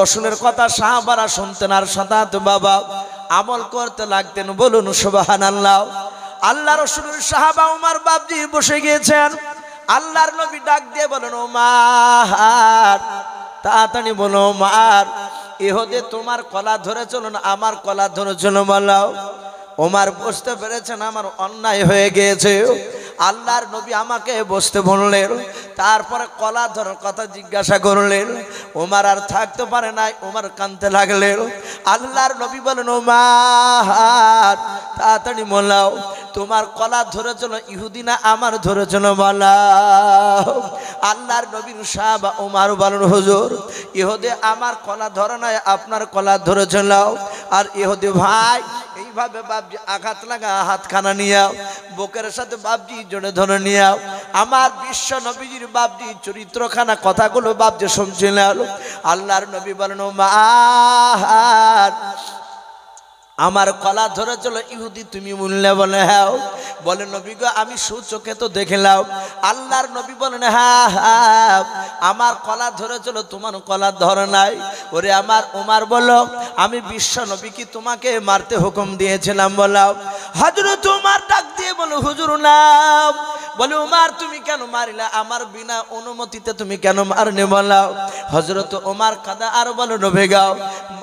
রাসূলের কথা সাহাবারা শুনতেন আর সাথে বাবা আমল করতে লাগতেন। বলুন সুবহানাল্লাহ। আল্লাহ রাসূলের সাহাবা ওমর বাপজি বসে গিয়েছেন। আল্লাহর নবী ডাক দিয়ে বলেন ওমর তাড়াতাড়ি বলো ওমর, ইহুদি তোমার কলা ধরে চলো না আমার কলা ধরে চলো বলাও। ওমর বুঝতে পেরেছেন আমার অন্যায় হয়ে গিয়েছে। আল্লাহর নবী আমাকে বসতে বললেন, তারপরে কলা ধরার কথা জিজ্ঞাসা করলেন। ওমর আর থাকতে পারে নাই, ওমর কাঁদতে লাগলেন। আল্লাহর নবী বলেন ওমর তাড়াতাড়ি বলাও তোমার কলা ধরে চলো ইহুদি না আমার ধরে চলো বলাও। আল্লাহর নবীর সাহাবা ওমর বলেন হুজুর ইহুদি আমার কলা ধরে নাই আপনার কলা ধরে চলাও। আর ইহুদি ভাই এইভাবে বাপজি আঘাত লাগা হাতখানা নিয়াও, বুকের সাথে বাপজি জোরে ধরে নিয়াও। আমার বিশ্ব নবীজির বাপজি চরিত্রখানা কথাগুলো বাপজি শুনছিলেন। আল্লাহর নবী বলেন ওমর আমার কলা ধরে চলো ইহুদি তুমি বললে বলে হ্যাঁ। বলে নবী গো আমি সুচোখে তো দেখলাম। আল্লাহর নবী বলেন হ্যাঁ হ্যাঁ আমার কলা ধরে চলো তোমার কলা ধরে নাই। ওরে আমার ওমর বলো আমি বিশ্ব নবী কি তোমাকে মারতে হুকুম দিয়েছিলাম? বলাও। হযরত ওমর ডাক দিয়ে বলো হুজুর না, বলে ওমর তুমি কেন মারিলা, আমার বিনা অনুমতিতে তুমি কেন মারনে বলাও। হযরত ওমর কাঁদা আর বলে নবী গো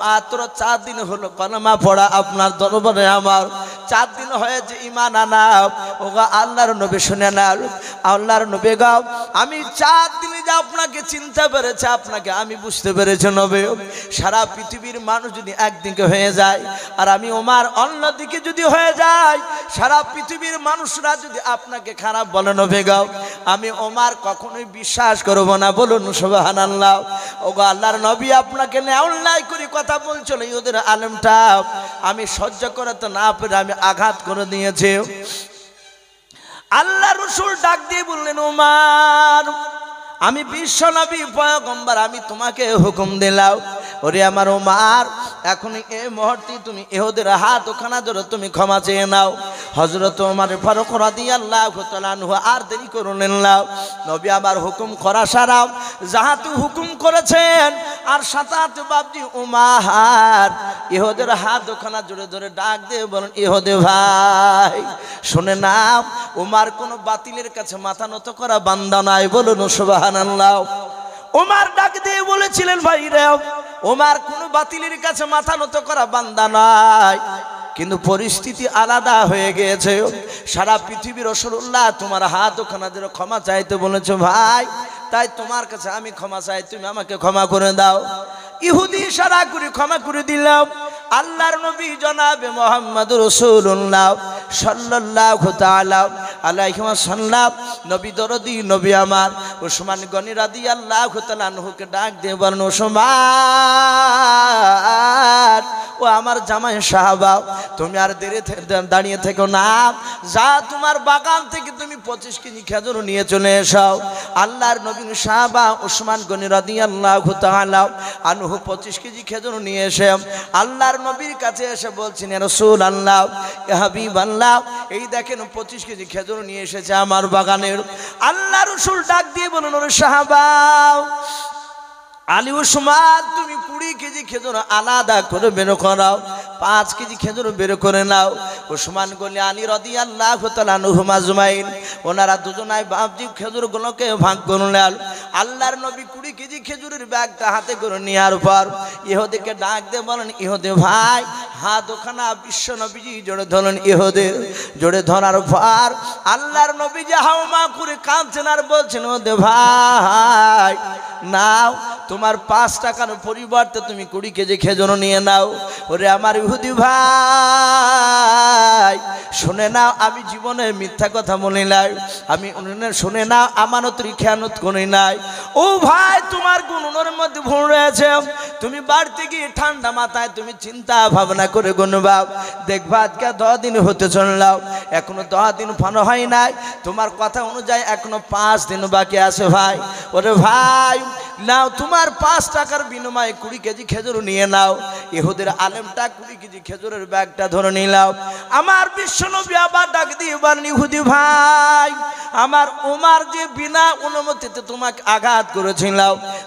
মাত্র 4 দিন হলো কলমা পড়া আপনার দরবারে, আমার 4 দিন হয়েছে ঈমান আনা। ওগো আল্লাহর নবী শুনে না, আল্লাহর নবী গো আমি 4 দিনে যে আপনাকে চিনতে পেরেছে, আপনাকে আমি বুঝতে পেরেছি নবী। সারা পৃথিবীর মানুষ যদি একদিকে হয়ে যায় আর আমি ওমর অন্যদিকে যদি হয়ে যায়, সারা পৃথিবীর মানুষরা যদি আপনাকে খারাপ বলে নবী গো আমি ওমর কখনোই বিশ্বাস করব না। বলুন সুবহানাল্লাহ। ওগো আল্লাহর নবী আপনাকে অন্যায় করে কথা বলছিল, ওদের আলেমটা আমি সহ্য করতে না পেরে আমি আঘাত করে দিয়েছি। আল্লাহ রাসূল ডাক দিয়ে বললেন ওমর আমি বিশ্ব নবী পয়গম্বর, আমি তোমাকে হুকুম দিলাম, ওরে আমার ওমর এখন এই মুহূর্তে তুমি ইহুদের হাত ওখানা ধরে তুমি ক্ষমা চেয়ে নাও। হযরত ওমর ফারুক রাদিয়াল্লাহু তাআলা আনহু আর দেরি করলেন না, নবী আমার হুকুম করা সারাও, যাহাতু হুকুম করেছেন আর সাতাত বাবজি ওমর ইহুদের হাত ওখানা জোরে ধরে ডাক দিয়ে বলেন ইহুদি ভাই শুনে নাও, ওমর কোনো বাতিলের কাছে মাথা নত করা বান্দা নাই। বলুন সুবহানাল্লাহ। ওমর ডাক দিয়ে বলেছিলেন ভাই রে ওমর কোনো বাতিলের কাছে মাথা নত করা বান্দা নাই, কিন্তু পরিস্থিতি আলাদা হয়ে গিয়েছে। সারা পৃথিবীর রাসূলুল্লাহ তোমার হাত ওখানে ধরে ক্ষমা চাইতে বলেছো ভাই, তাই তোমার কাছে আমি ক্ষমা চাই, তুমি আমাকে ক্ষমা করে দাও। ইহুদি ইশারা করে ক্ষমা করে দিলাম। আল্লাহর নবী জনাবে মুহাম্মদুর রাসূলুল্লাহ সাল্লাল্লাহু তাআলা আলাইহি ওয়াসাল্লাম নবী দরদি নবী আমার উসমান গনি রাদিয়াল্লাহু তাআলা আনহুকে ডাক দিয়ে বলেন উসমান ও আমার জামাই সাহাবা তুমি আর দাঁড়িয়ে থেকো না, যা তোমার বাগান থেকে তুমি 25 কেজি খেজুর নিয়ে চলে এসো। আল্লাহর নবীর সাহাবা উসমান গনি রাদিয়াল্লাহু তাআলা আনহু 25 কেজি খেজুর নিয়ে এসে আল্লাহর নবীর কাছে এসে বলছেন ইয়া রাসূলুল্লাহ ইয়া হাবিবাল্লাহ এই দেখেন 25 কেজি খেজুর নিয়ে এসেছে আমার বাগানের। আল্লাহর রাসূল ডাক দিয়ে বলেন ওরে সাহাবা আলী উসমান তুমি 20 কেজি খেজুর আলাদা করে বের করাও, 5 কেজি খেজুর বের করে নাও। উসমান গনি আলী রাদিয়াল্লাহু তাআলা আনহু আজমাইন ওনারা দুজনাই বাবজি খেজুরগুলোকে ভাগ করলেন। আল্লাহর নবী 20 কেজি খেজুরের ব্যাগটা হাতে করে নেওয়ার পর ইহুদিকে ডাক দিয়ে বলেন ইহুদি ভাই হাত ওখানা বিশ্ব নবীজি জোরে ধরলেন। ইহুদি জোরে ধরার পর আল্লাহর নবী যে হাওমা করে কাঁদছেন আর বলছেন ওদে ভাই নাও তোমার 5 টাকার পরিবর্তে তুমি 20 কেজি খেজুর নিয়ে নাও। ওরে আমার ইহুদি ভাই শুনে নাও আমি জীবনে মিথ্যা কথা বলি নাই, আমি শুনে নাও আমানতের খেয়ানত করি নাই। ও ভাই তোমার গুণের মধ্যে ভুল রয়েছে, তুমি বাড়িতে গিয়ে ঠান্ডা মাথায় তুমি চিন্তা ভাবনা করে গুনবা, দেখবা আজকে 10 দিন হতে চললাম এখনো 10 দিন পানো হয় নাই, তোমার কথা অনুযায়ী এখনো 5 দিন বাকি আছে ভাই। ওরে ভাই নাও তোমার 5 টাকার বিনিময়ে 20 কেজি খেজুর নিয়ে নাও। ইহুদের আলেমটা 20 কেজি খেজুরের ব্যাগটা ধরে নিলাম। আমার বিশ্বনবী আবার ডাক দিয়ে বলেন ইহুদি ভাই আমার ওমর যে বিনা অনুমতিতে তোমাকে আঘাত করেছিল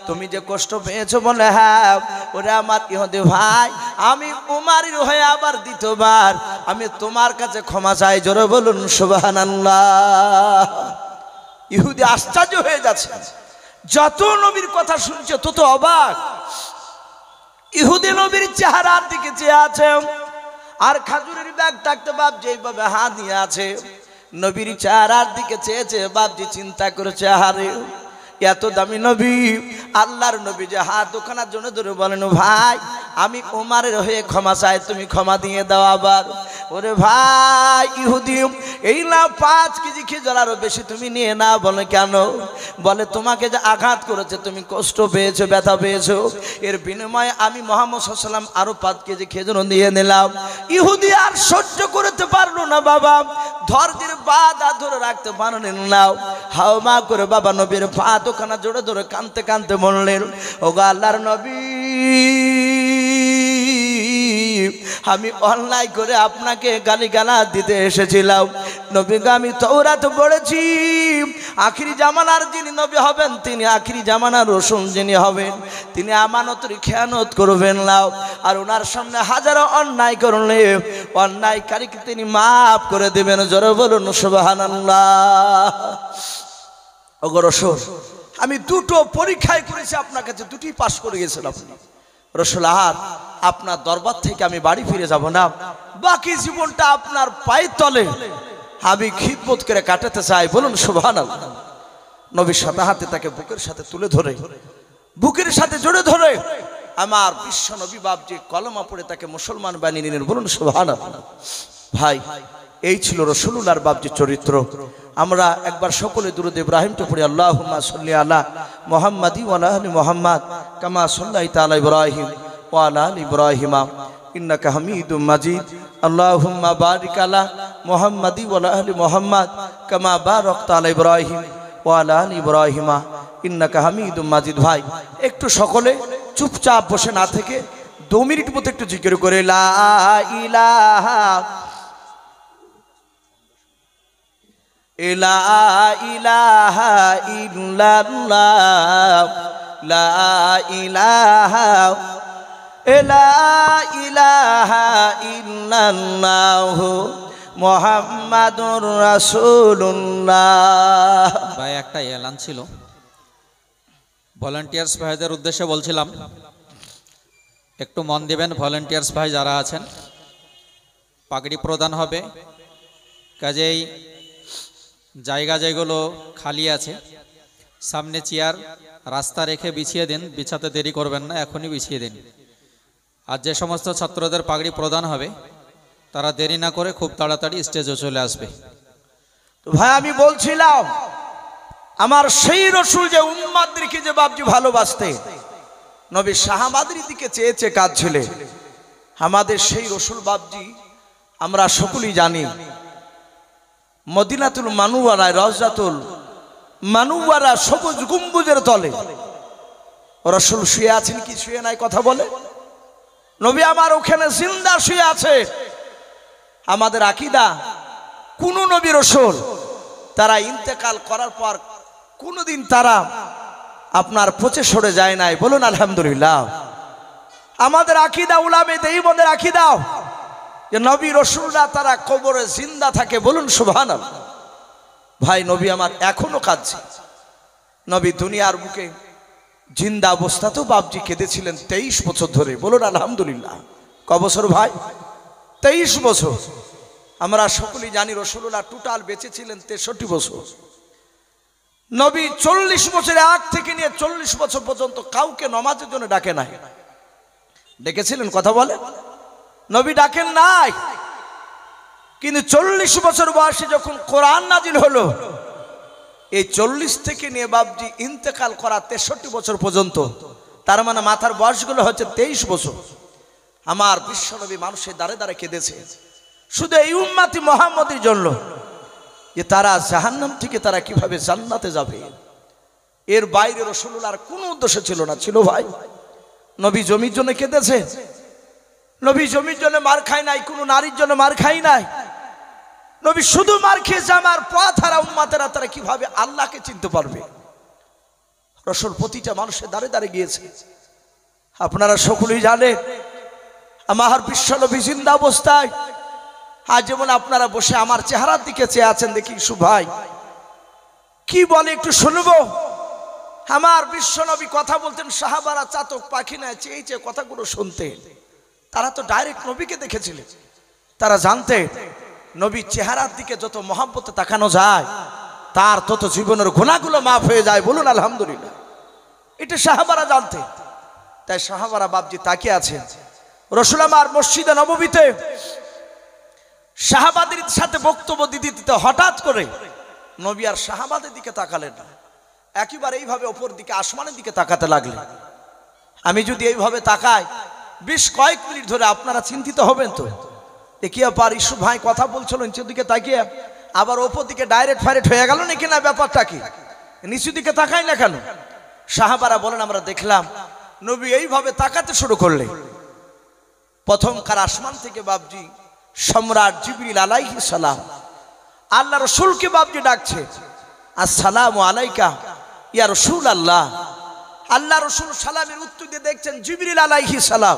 তুমি যে কষ্ট পেয়েছো বলে হ্যাঁ, ওরে আমার ইহুদি ভাই আমি ওমরের হয়ে আবার দ্বিতীয়বার আমি তোমার কাছে ক্ষমা চাই। জোরে বলুন সুবহানাল্লাহ। ইহুদি আশ্চর্য হয়ে যাচ্ছে, যত নবীর কথা শুনছে তত অবাক। ইহুদি নবীর চেহারার দিকে চেয়ে আছে আর খাজুরের ব্যাগ থাকতে বাপ যেভাবে হাত নিয়ে আছে নবীর চেহারার দিকে চেয়েছে বাপজি চিন্তা করেছে আরে এত দামি নবী আল্লাহর নবী যে হাত ওখানার জন্য ধরে বলেন ভাই আমি ওমরের হয়ে ক্ষমা চাই, তুমি ক্ষমা দিয়ে দাও। আবার ওরে ভাই ইহুদি এই না 5 কেজি খেজুর আরো বেশি তুমি নিয়ে না। বলে কেন? বলে তোমাকে যে আঘাত করেছে তুমি কষ্ট পেয়েছো ব্যথা পেয়েছো, এর বিনিময়ে আমি মুহাম্মদ সাল্লাল্লাহু আলাইহি ওয়াসাল্লাম আরো 5 কেজি খেজুর দিয়ে নিলাম। ইহুদি আর সহ্য করতে পারলো না বাবা, ধৈর্যের বাঁধা ধরে রাখতে পারলেন না, হাওমা করে বাবা নবীর পা দোকানা জোরে ধরে কাঁদতে কাঁদতে বললেন ওগো আল্লাহর নবী আমি অন্যায় করে আপনাকে গালিগালাজ দিতে এসেছিলাম, নবীকে আমি তাওরাত পড়েছি, আখিরি জামানার যিনি নবী হবেন তিনি আখিরি জামানার রাসূল যিনি হবেন তিনি আমানতের খেয়ানত করবেন না, আর ওনার সামনে হাজারো অন্যায় করলে অন্যায়কারীকে তিনি মাফ করে দেবেন। জোরে বলুন সুবহানাল্লাহ। ওগো রাসূল, আমি দুটো পরীক্ষায় করেছি আপনার কাছে, দুটি পাশ করে গেছেন আপনি। রাসূল, আর আপনার দরবার থেকে আমি বাড়ি ফিরে যাব না, বাকি জীবনটা আপনার পায়ের তলে আমি খিদমত করে কাটাতে চাই। বলুন সুবহানাল্লাহ। নবীর সাথে হাতে তাকে বুকের সাথে তুলে ধরে, বুকের সাথে জড়ে ধরে আমার বিশ্ব নবী বাপজি কলমা পড়ে তাকে মুসলমান বানিয়ে নিলেন। বলুন সুবহানাল্লাহ। ভাই, এই ছিল রাসূলুল্লাহর বাপজি চরিত্র। আমরা একবার সকলে দুরূদ ইব্রাহিমটা পড়ি, আল্লাহুম্মা সাল্লি আলা মুহাম্মাদি ওয়া আলা আলি মুহাম্মাদ কামা সাল্লাইতা আলা ইব্রাহিম ওয়া আলা আলি ইব্রাহিম ইন্নাকা হামিদুম মাজিদ। আল্লাহুম্মা বারিক আলা মুহাম্মাদি ওয়া আলা আলি মুহাম্মাদ কামা বারাকতা আলা ইব্রাহিম ওয়া আলা আলি ইব্রাহিম ইন্নাকা হামিদুম মাজিদ। ভাই, একটু সকলে চুপচাপ বসে না থেকে 2 মিনিট মতো একটু জিকির করে লা ইলাহা লা ইলাহা ইল্লাল্লাহ লা ইলাহা ইল্লাল্লাহ মুহাম্মাদুর রাসূলুল্লাহ। ভাই, একটা এলান ছিল, ভলান্টিয়ার্স ভাইদের উদ্দেশ্যে বলছিলাম, একটু মন দিবেন। ভলান্টিয়ার্স ভাই যারা আছেন, পাগড়ি প্রদান হবে, কাজেই জায়গা যেগুলো খালি আছে সামনে চেয়ার রাস্তা রেখে বিছিয়ে দিন, বিছাতে দেরি করবেন না, এখনই বিছিয়ে দিন। আর যে সমস্ত ছাত্রদের পাগড়ি প্রদান হবে তারা দেরি না করে খুব তাড়াতাড়ি স্টেজে চলে আসবে। তো ভাই, আমি বলছিলাম আমার সেই রাসূল যে উম্মতদেরকে যে বাপজি ভালোবাসতে নবী সাহাবাদের দিকে চেয়েছে কাঁদছিলে, আমাদের সেই রাসূল বাপজি আমরা সকলেই জানি মদিনাতুল মানুওয়ারায় রওজাতুল মানুওয়ারা সবুজ গম্বুজের তলে রাসূল শুয়ে আছেন কি শুয়ে নাই কথা বলে? নবী আমার ওখানে জিন্দা শুয়ে আছে। আমাদের আকীদা কোন নবী রাসূল তারা ইন্তেকাল করার পর কোনদিন তারা আপনার পচে সরে যায় নাই। বলুন আলহামদুলিল্লাহ। আমাদের আকীদা উলামে দেওবন্দের আকীদা যে নবী রাসূলরা তারা কবরে জিন্দা থাকে। বলুন সুবহানাল্লাহ। ভাই, নবী আমার এখনো কাঁদছে। নবী দুনিয়ার বুকে জিন্দা অবস্থাতেও বাপজি কেঁদেছিলেন 23 বছর ধরে। বলুন আলহামদুলিল্লাহ। ক বছর ভাই? 23 বছর। আমরা সকলেই জানি রাসূলুল্লাহ টোটাল বেঁচে ছিলেন 63 বছর। নবী 40 বছরের আগ থেকে নিয়ে 40 বছর পর্যন্ত কাউকে নামাজের জন্য ডাকে নাই। ডেকেছিলেন কথা বলে? নবী ডাকেন নাই। কিন্তু 40 বছর বয়সে যখন কোরআন নাজিল হলো, এই 40 থেকে নিয়ে বাপজি ইন্তেকাল করা 63 বছর পর্যন্ত, তার মানে মাথার বয়সগুলো হচ্ছে 23 বছর। আমার বিশ্বনবী মানুষের দ্বারে দ্বারে কেঁদেছে শুধু এই উম্মতি মুহাম্মদের জন্য, যে তারা জাহান্নাম থেকে তারা কিভাবে জান্নাতে যাবে। এর বাইরে রাসূলুল্লাহর কোনো উদ্দেশ্য ছিল না। ছিল ভাই? নবী জমির জন্য কেঁদেছে? নবী জমির জন্য মার খায় নাই, কোনো নারীর জন্য মার খায় নাই। নবী শুধু মার খেয়েছে আমার পথ হারা উম্মতেরা তারা কিভাবে আল্লাহকে চিনতে পারবে। রাসূল প্রতিটা মানুষের দ্বারে দ্বারে গিয়েছে। আপনারা সকলেই জানেন আমার বিশ্বনবী জিন্দা অবস্থায় আজ যেমন আপনারা বসে আমার চেহারার দিকে চেয়ে আছেন, দেখি ইসু ভাই কি বলে একটু শুনবো। আমার বিশ্বনবী কথা বলতেন, সাহাবারা চাতক পাখি না চেয়ে চেয়ে কথাগুলো শুনতেন। তারা তো ডাইরেক্ট নবীকে দেখেছিলেন, তারা জানতেন নবীর চেহারার দিকে যত মহব্বতে তাকানো যায় তার তত জীবনের গুনাহগুলো মাফ হয়ে যায়। বলুন আলহামদুলিল্লাহ। এটা সাহাবারা জানতেন। তাই সাহাবারা বাপজি তাকিয়ে আছেন। রাসূল আমার মসজিদে নববীতে সাহাবাদের সাথে বক্তব্য দিতে দিতে হঠাৎ করে নবী আর সাহাবাদের দিকে তাকালেন না, একেবারে এইভাবে উপর দিকে আসমানের দিকে তাকাতে লাগলেন। আমি যদি এইভাবে তাকাই 20 কয়েক মিনিট ধরে আপনারা চিন্তিত হবেন তো, কি ব্যাপার ইসু ভাই কথা বলছিলেন নিচের দিকে তাকিয়ে আবার ওপর দিকে ডাইরেক্ট ফাইরেক্ট হয়ে গেল নাকি, না ব্যাপারটা কি, নিচু দিকে তাকাই না কেন? সাহাবারা বলেন আমরা দেখলাম নবী এইভাবে তাকাতে শুরু করলেন। প্রথমকার আসমান থেকে বাপজি সম্রাট জিবরিল আলাইহিস সালাম আল্লাহ রসুলকে বাপজি ডাকছে, আসসালামু আলাইকা ইয়া রাসূলুল্লাহ। আল্লাহ রসুল সালামের উত্তর দিয়ে দেখছেন জিবরিল আলাইহিস সালাম।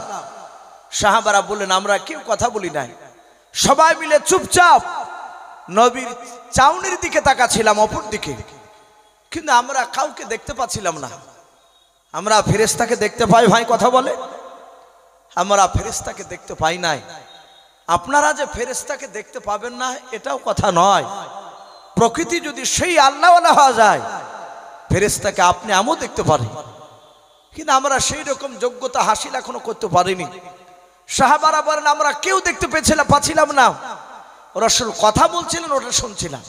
সাহাবারা বললেন আমরা কেউ কথা বলি নাই, সবাই মিলে চুপচাপ নবীর চাউনির দিকে তাকাচ্ছিলাম, অপর দিকে, কিন্তু আমরা কাউকে দেখতে পাচ্ছিলাম না। আমরা ফেরেশতাকে দেখতে পাই ভাই, কথা বলে, আমরা ফেরেশতাকে দেখতে পাই নাই। আপনারা যে ফেরেশতাকে দেখতে পাবেন না এটাও কথা নয়। প্রকৃতি যদি সেই আল্লাহওয়ালা হওয়া যায়, ফেরেশতাকে আপনি আমিও দেখতে পারি, কিন্তু আমরা সেই রকম যোগ্যতা হাসিল এখনো করতে পারিনি। সাহাবারা বলেন আমরা কেউ দেখতে পাচ্ছিলাম না। রাসূল কথা বলছিলেন, ওটা শুনছিলাম।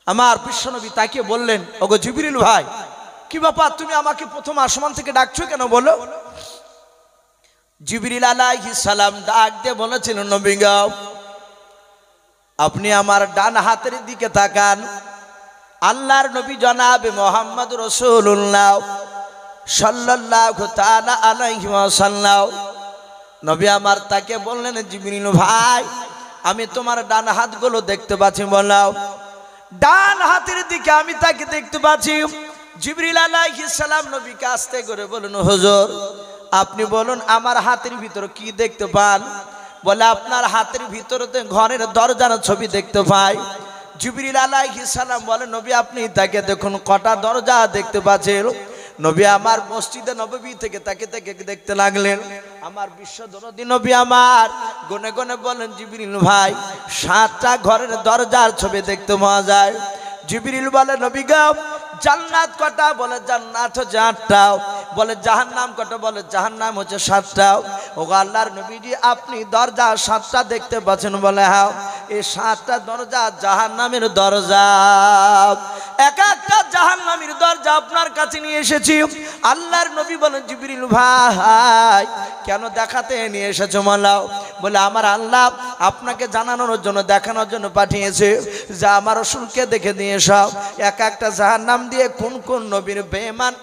আমার বিশ্বনবী তাকে বললেন, ওগো জিবরিল ভাই, কি ব্যাপার, তুমি আমাকে প্রথম আসমান থেকে ডাকছো কেন বলো? জিবরিল আলাইহিস সালাম ডাক দিয়ে বলেছিলেন, নবী গো, আপনি আমার ডান হাতের দিকে তাকান। আল্লাহর নবী জনাবে মুহাম্মদ রাসূলুল্লাহ সাল্লাল্লাহু তাআলা আলাইহি ওয়াসাল্লাম নবী আমার তাকে বললেন, জিবরিল ভাই, আমি তোমার ডান হাতগুলো দেখতে পাচ্ছি, বলাও। ডান হাতের দিকে আমি তাকে দেখতে পাচ্ছি। জিবরিল আলাইহিস সালাম নবীকে আস্তে করে বললেন, হুজুর আপনি বলুন আমার হাতের ভিতর কি দেখতে পান? বলে আপনার হাতের ভিতরতে ঘরের দরজার ছবি দেখতে পাই। জিবরিল আলাইহিস সালাম বলে, নবী আপনি তাকে দেখুন কটা দরজা দেখতে পাচ্ছেন? নবী আমার মসজিদে নববী থেকে তাকে দেখতে লাগলেন। আমার বিশ্বদরদী নবী আমার গনে গনে বলেন, জিবরিল ভাই, 7টা ঘরের দরজার ছবি দেখতে পাওয়া যায়। জিবরিল বলে, নবী গো, জান্নাত কটা? বলে জান্নাত হচ্ছে 8টা। বলে জাহান্নাম কটা? বলে জাহান্নাম হচ্ছে 7টা। ও আল্লাহর নবীজি আপনি দরজা 7টা দেখতে পাচ্ছেন? বলে হ্যাঁ, এই 7টা দরজা জাহান্নামের দরজা। এক একটা জাহান্নামের দরজা আপনার কাছে নিয়ে এসেছি। আল্লাহর নবী বলেন, জিবরিল ভাই কেন দেখাতে নিয়ে এসেছো মালাও? বলে আমার আল্লাহ আপনাকে জানানোর জন্য, দেখানোর জন্য পাঠিয়েছে যে আমার রাসূলকে দেখে দিয়ে সব এক একটা জাহান্নাম দিয়ে কোন কোন নবীর বেঈমান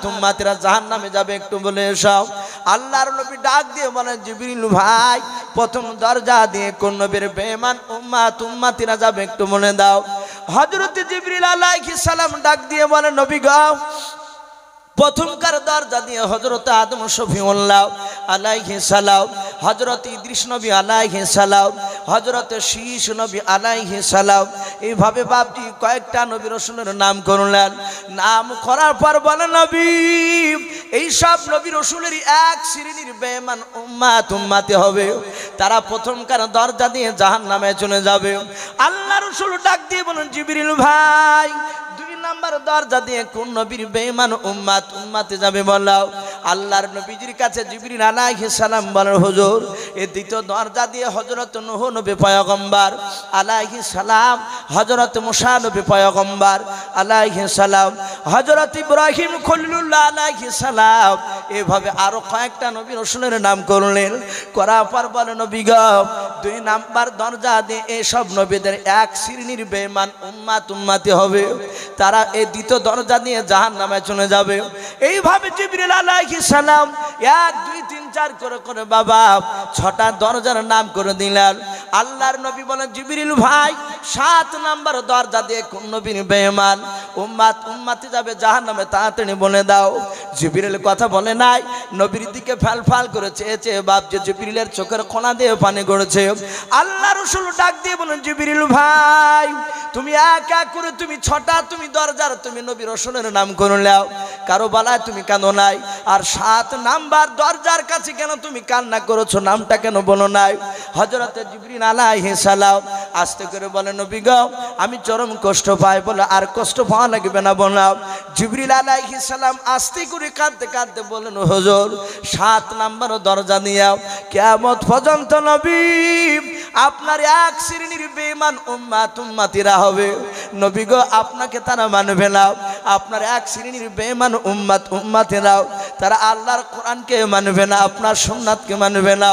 উম্মাতেরা জাহান্নামে যাবে একটু বলে সব। আল্লাহর নবী ডাক দিয়ে বলেন, জিবরিল ভাই প্রথম দরজা দিয়ে কোন নবীর বেঈমান উম্মাতেরা যাবে একটু মনে দাও। হযরত জিবরিল আলাইহিস সালাম ডাক দিয়ে বলেন, নবী গো, প্রথমকার দরজা দিয়ে হযরত আদম শফিউল্লাহ আলাইহিস সালাম, হযরত ইদ্রিস নবী আলাইহিস সালাম, হযরত শীশ নবী আলাইহিস সালাম, এইভাবে বাপজি কয়েকটা নবী রাসূলের নাম করলেন। নাম করার পর বলেন, নবী এই সব নবী রাসূলেরই এক শ্রেণীর বেঈমান উম্মতি হবে, তারা প্রথমকার দরজা দিয়ে জাহান্নামে চলে যাবে। আল্লাহ রাসূল ডাক দিয়ে বলেন, জিবরিল ভাই 2 নাম্বার দরজা দিয়ে কোন নবীর বেঈমান উম্মতে যাবে বলাও। আল্লাহর নবীজির কাছে জিবরিল আলাইহিস সালাম বলেন, হুজুর এই দ্বিতীয় দরজা দিয়ে হযরত নূহ নবী পয়গম্বর আলাইহিস সালাম, হযরত মুসা নবী পয়গম্বর আলাইহিস সালাম, হযরত ইব্রাহিম খলিলুল্লাহ আলাইহিস সালাম, এভাবে আরো কয়েকটা নবী রাসূলের নাম করলেন। করার পর বলেন, নবী গো, 2 নাম্বার দরজা দিয়ে এই সব নবীদের এক শ্রেণীর বেঈমান উম্মতি হবে, তারা এই দ্বিতীয় দরজা দিয়ে জাহান্নামে চলে যাবে। এইভাবে জিবরিল আলাইহিস সালাম 1 2 3 4 করে করে বাবা 6টা দরজার নাম করে দিলেন। আল্লাহর নবী বলেন, জিবরিল ভাই 7 নাম্বার দরজা দিয়ে কোন নবীর বেঈমান উম্মতি যাবে জাহান্নামে, তাড়াতাড়ি বলে দাও। জিবরিল কথা বলে নাই, নবীর দিকে ফাল করে চেয়েছে বাপ, যে জিবরিলের চোখের কোণা দিয়ে পানি গড়ছে। আল্লাহ রাসূল ডাক দিয়ে বলেন, জিবরিল ভাই তুমি এক এক করে তুমি 6টা তুমি দরজার তুমি নবী রাসূলের নাম করে নাও, কারো বালায় তুমি কাঁদো নাই। আর 7 নাম্বার দরজার কাছে কেন তুমি কান্না করেছো, নামটা কেন বলো নাই? হযরত জিবরিল আলাইহিস সালাম আস্তে করে বলেন, নবী গো, আমি চরম কষ্ট পাই। বলে আর কষ্ট পাওয়া লাগবে না বলাও। জিবরিল আলাইহিস সালাম আস্তে করে কাঁদতে কাঁদতে বলেন, হুজুর 7 নাম্বার দরজা দিয়াও, কিয়ামত পর্যন্ত নবী আপনার এক শ্রেণীর বেঈমান উম্মতিরা হবে। নবী গো, আপনাকে তারা মানবে না। আপনার এক শ্রেণীর বেঈমান উম্মতিরা তারা আল্লাহর কোরআনকে মানবে না, আপনার সুন্নাতকে মানবে না।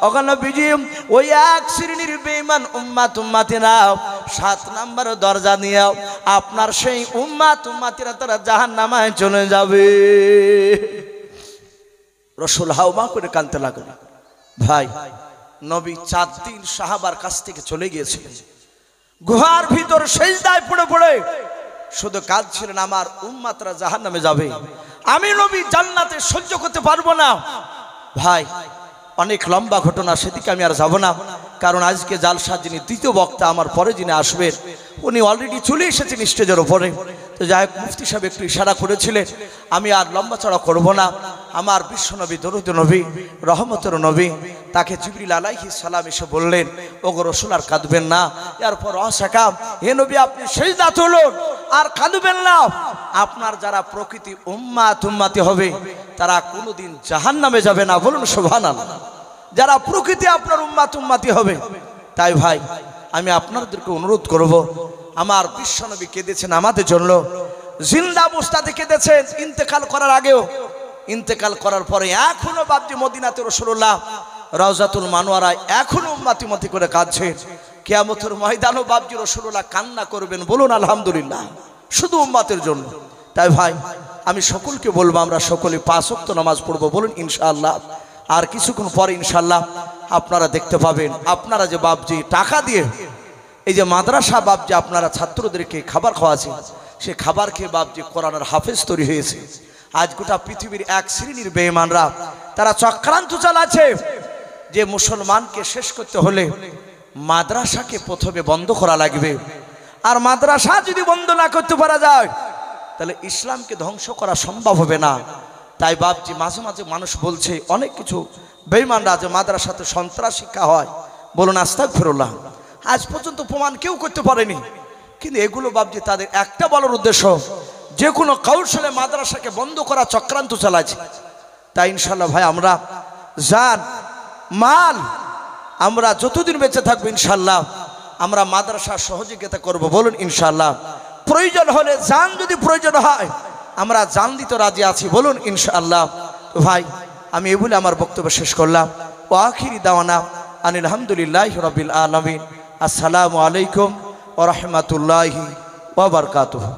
ওগো নবীজি, ওই এক শ্রেণীর বেঈমান উম্মতিরা 7 নাম্বার দরজা নিয়েও আপনার সেই উম্মতিরা তারা জাহান্নামে চলে যাবে। রাসূল হাওমা করে কাঁদতে লাগলেন। ভাই নবী 4 দিন সাহাবার কাছ থেকে চলে গিয়েছিলেন। গুহার ভিতর সেজদায় পড়ে পড়ে শুধু কাঁদছিলেন, আমার উম্মাতরা জাহান্নামে যাবে, আমি নবী জান্নাতে সহ্য করতে পারবো না। ভাই অনেক লম্বা ঘটনা, সেদিকে আমি আর যাব না, কারণ আজকে জালসা যিনি দ্বিতীয় বক্তা আমার পরে যিনি আসবেন উনি অলরেডি চলে এসেছেন স্টেজের ওপরে। তো যাই হোক, মুফতি সাহেব একটু ইশারা করেছিলেন, আমি আর লম্বা চড়া করবো না। আমার বিশ্বনবী দরুদ নবী রহমতের নবী, তাকে জিবরিল আলাইহিস সালাম এসে বললেন, ওগো রাসূল আর কাঁদবেন না। এরপর অসাকাম, হে নবী আপনি সেজদা তুলুন আর কাঁদবেন না। আপনার যারা প্রকৃতি উম্মাতি হবে তারা কোনোদিন জাহান্নামে যাবে না, বলুন সুবহানাল্লাহ। যারা প্রকৃতি আপনার উম্মাতি হবে। তাই ভাই আমি আপনাদেরকে অনুরোধ করব, আমার বিশ্বনবী কেঁদেছেন আমাদের জন্য, জিন্দা অবস্থাতে কেঁদেছেন, ইন্তেকাল করার আগেও, ইন্তেকাল করার পরে এখনো বাপজি মদিনাতে রাসূলুল্লাহ রওজাতুল মানোয়ারায় এখনো উম্মতি করে কাঁদছে। কিয়ামতের ময়দানও বাপজি রাসূলুল্লাহ কান্না করবেন, বলুন আলহামদুলিল্লাহ, শুধু উম্মতের জন্য। তাই ভাই আমি সকলকে বলবো, আমরা সকলে 5 ওয়াক্ত নামাজ পড়বো, বলুন ইনশাআল্লাহ। আর কিছুক্ষণ পরে ইনশাআল্লাহ আপনারা দেখতে পাবেন, আপনারা যে বাপজি টাকা দিয়ে এই যে মাদ্রাসা বাপজি আপনারা ছাত্রদেরকে খাবার খাওয়াছেন, সে খাবার খেয়ে বাপজি কোরআনের হাফেজ তৈরি হয়েছে। আজ গোটা পৃথিবীর এক শ্রেণীর বেঈমানরা তারা চক্রান্ত চালাচ্ছে যে মুসলমানকে শেষ করতে হলে মাদ্রাসাকে প্রথমে বন্ধ করা লাগবে, আর মাদ্রাসা যদি বন্ধ না করতে পারা যায় তাহলে ইসলামকে ধ্বংস করা সম্ভব হবে না। তাই বাপজি মাঝে মাঝে মানুষ বলছে অনেক কিছু বেঈমানরা যে মাদ্রাসাতে সন্ত্রাস শিক্ষা হয়, বলুন আস্তাগফিরুল্লাহ। আজ পর্যন্ত প্রমাণ কেউ করতে পারেনি, কিন্তু এগুলো বাপজি তাদের একটা বলার উদ্দেশ্য, যে কোনো কৌশলে মাদ্রাসাকে বন্ধ করা চক্রান্ত চালাচ্ছে। তাই ইনশাল্লাহ ভাই আমরা জান মাল আমরা যতদিন বেঁচে থাকবো ইনশাল্লাহ আমরা মাদ্রাসার সহযোগিতা করব, বলুন ইনশাল্লাহ। প্রয়োজন হলে জান যদি প্রয়োজন হয় আমরা জান দিতে রাজি আছি, বলুন ইনশাআল্লাহ। ভাই আমি এই বলে আমার বক্তব্য শেষ করলাম। ওয়া আখিরি দাওয়ানা আনিল হামদুলিল্লাহি রাব্বিল আলামিন। আসসালামু আলাইকুম ওয়া রাহমাতুল্লাহি ওয়া বারাকাতুহু।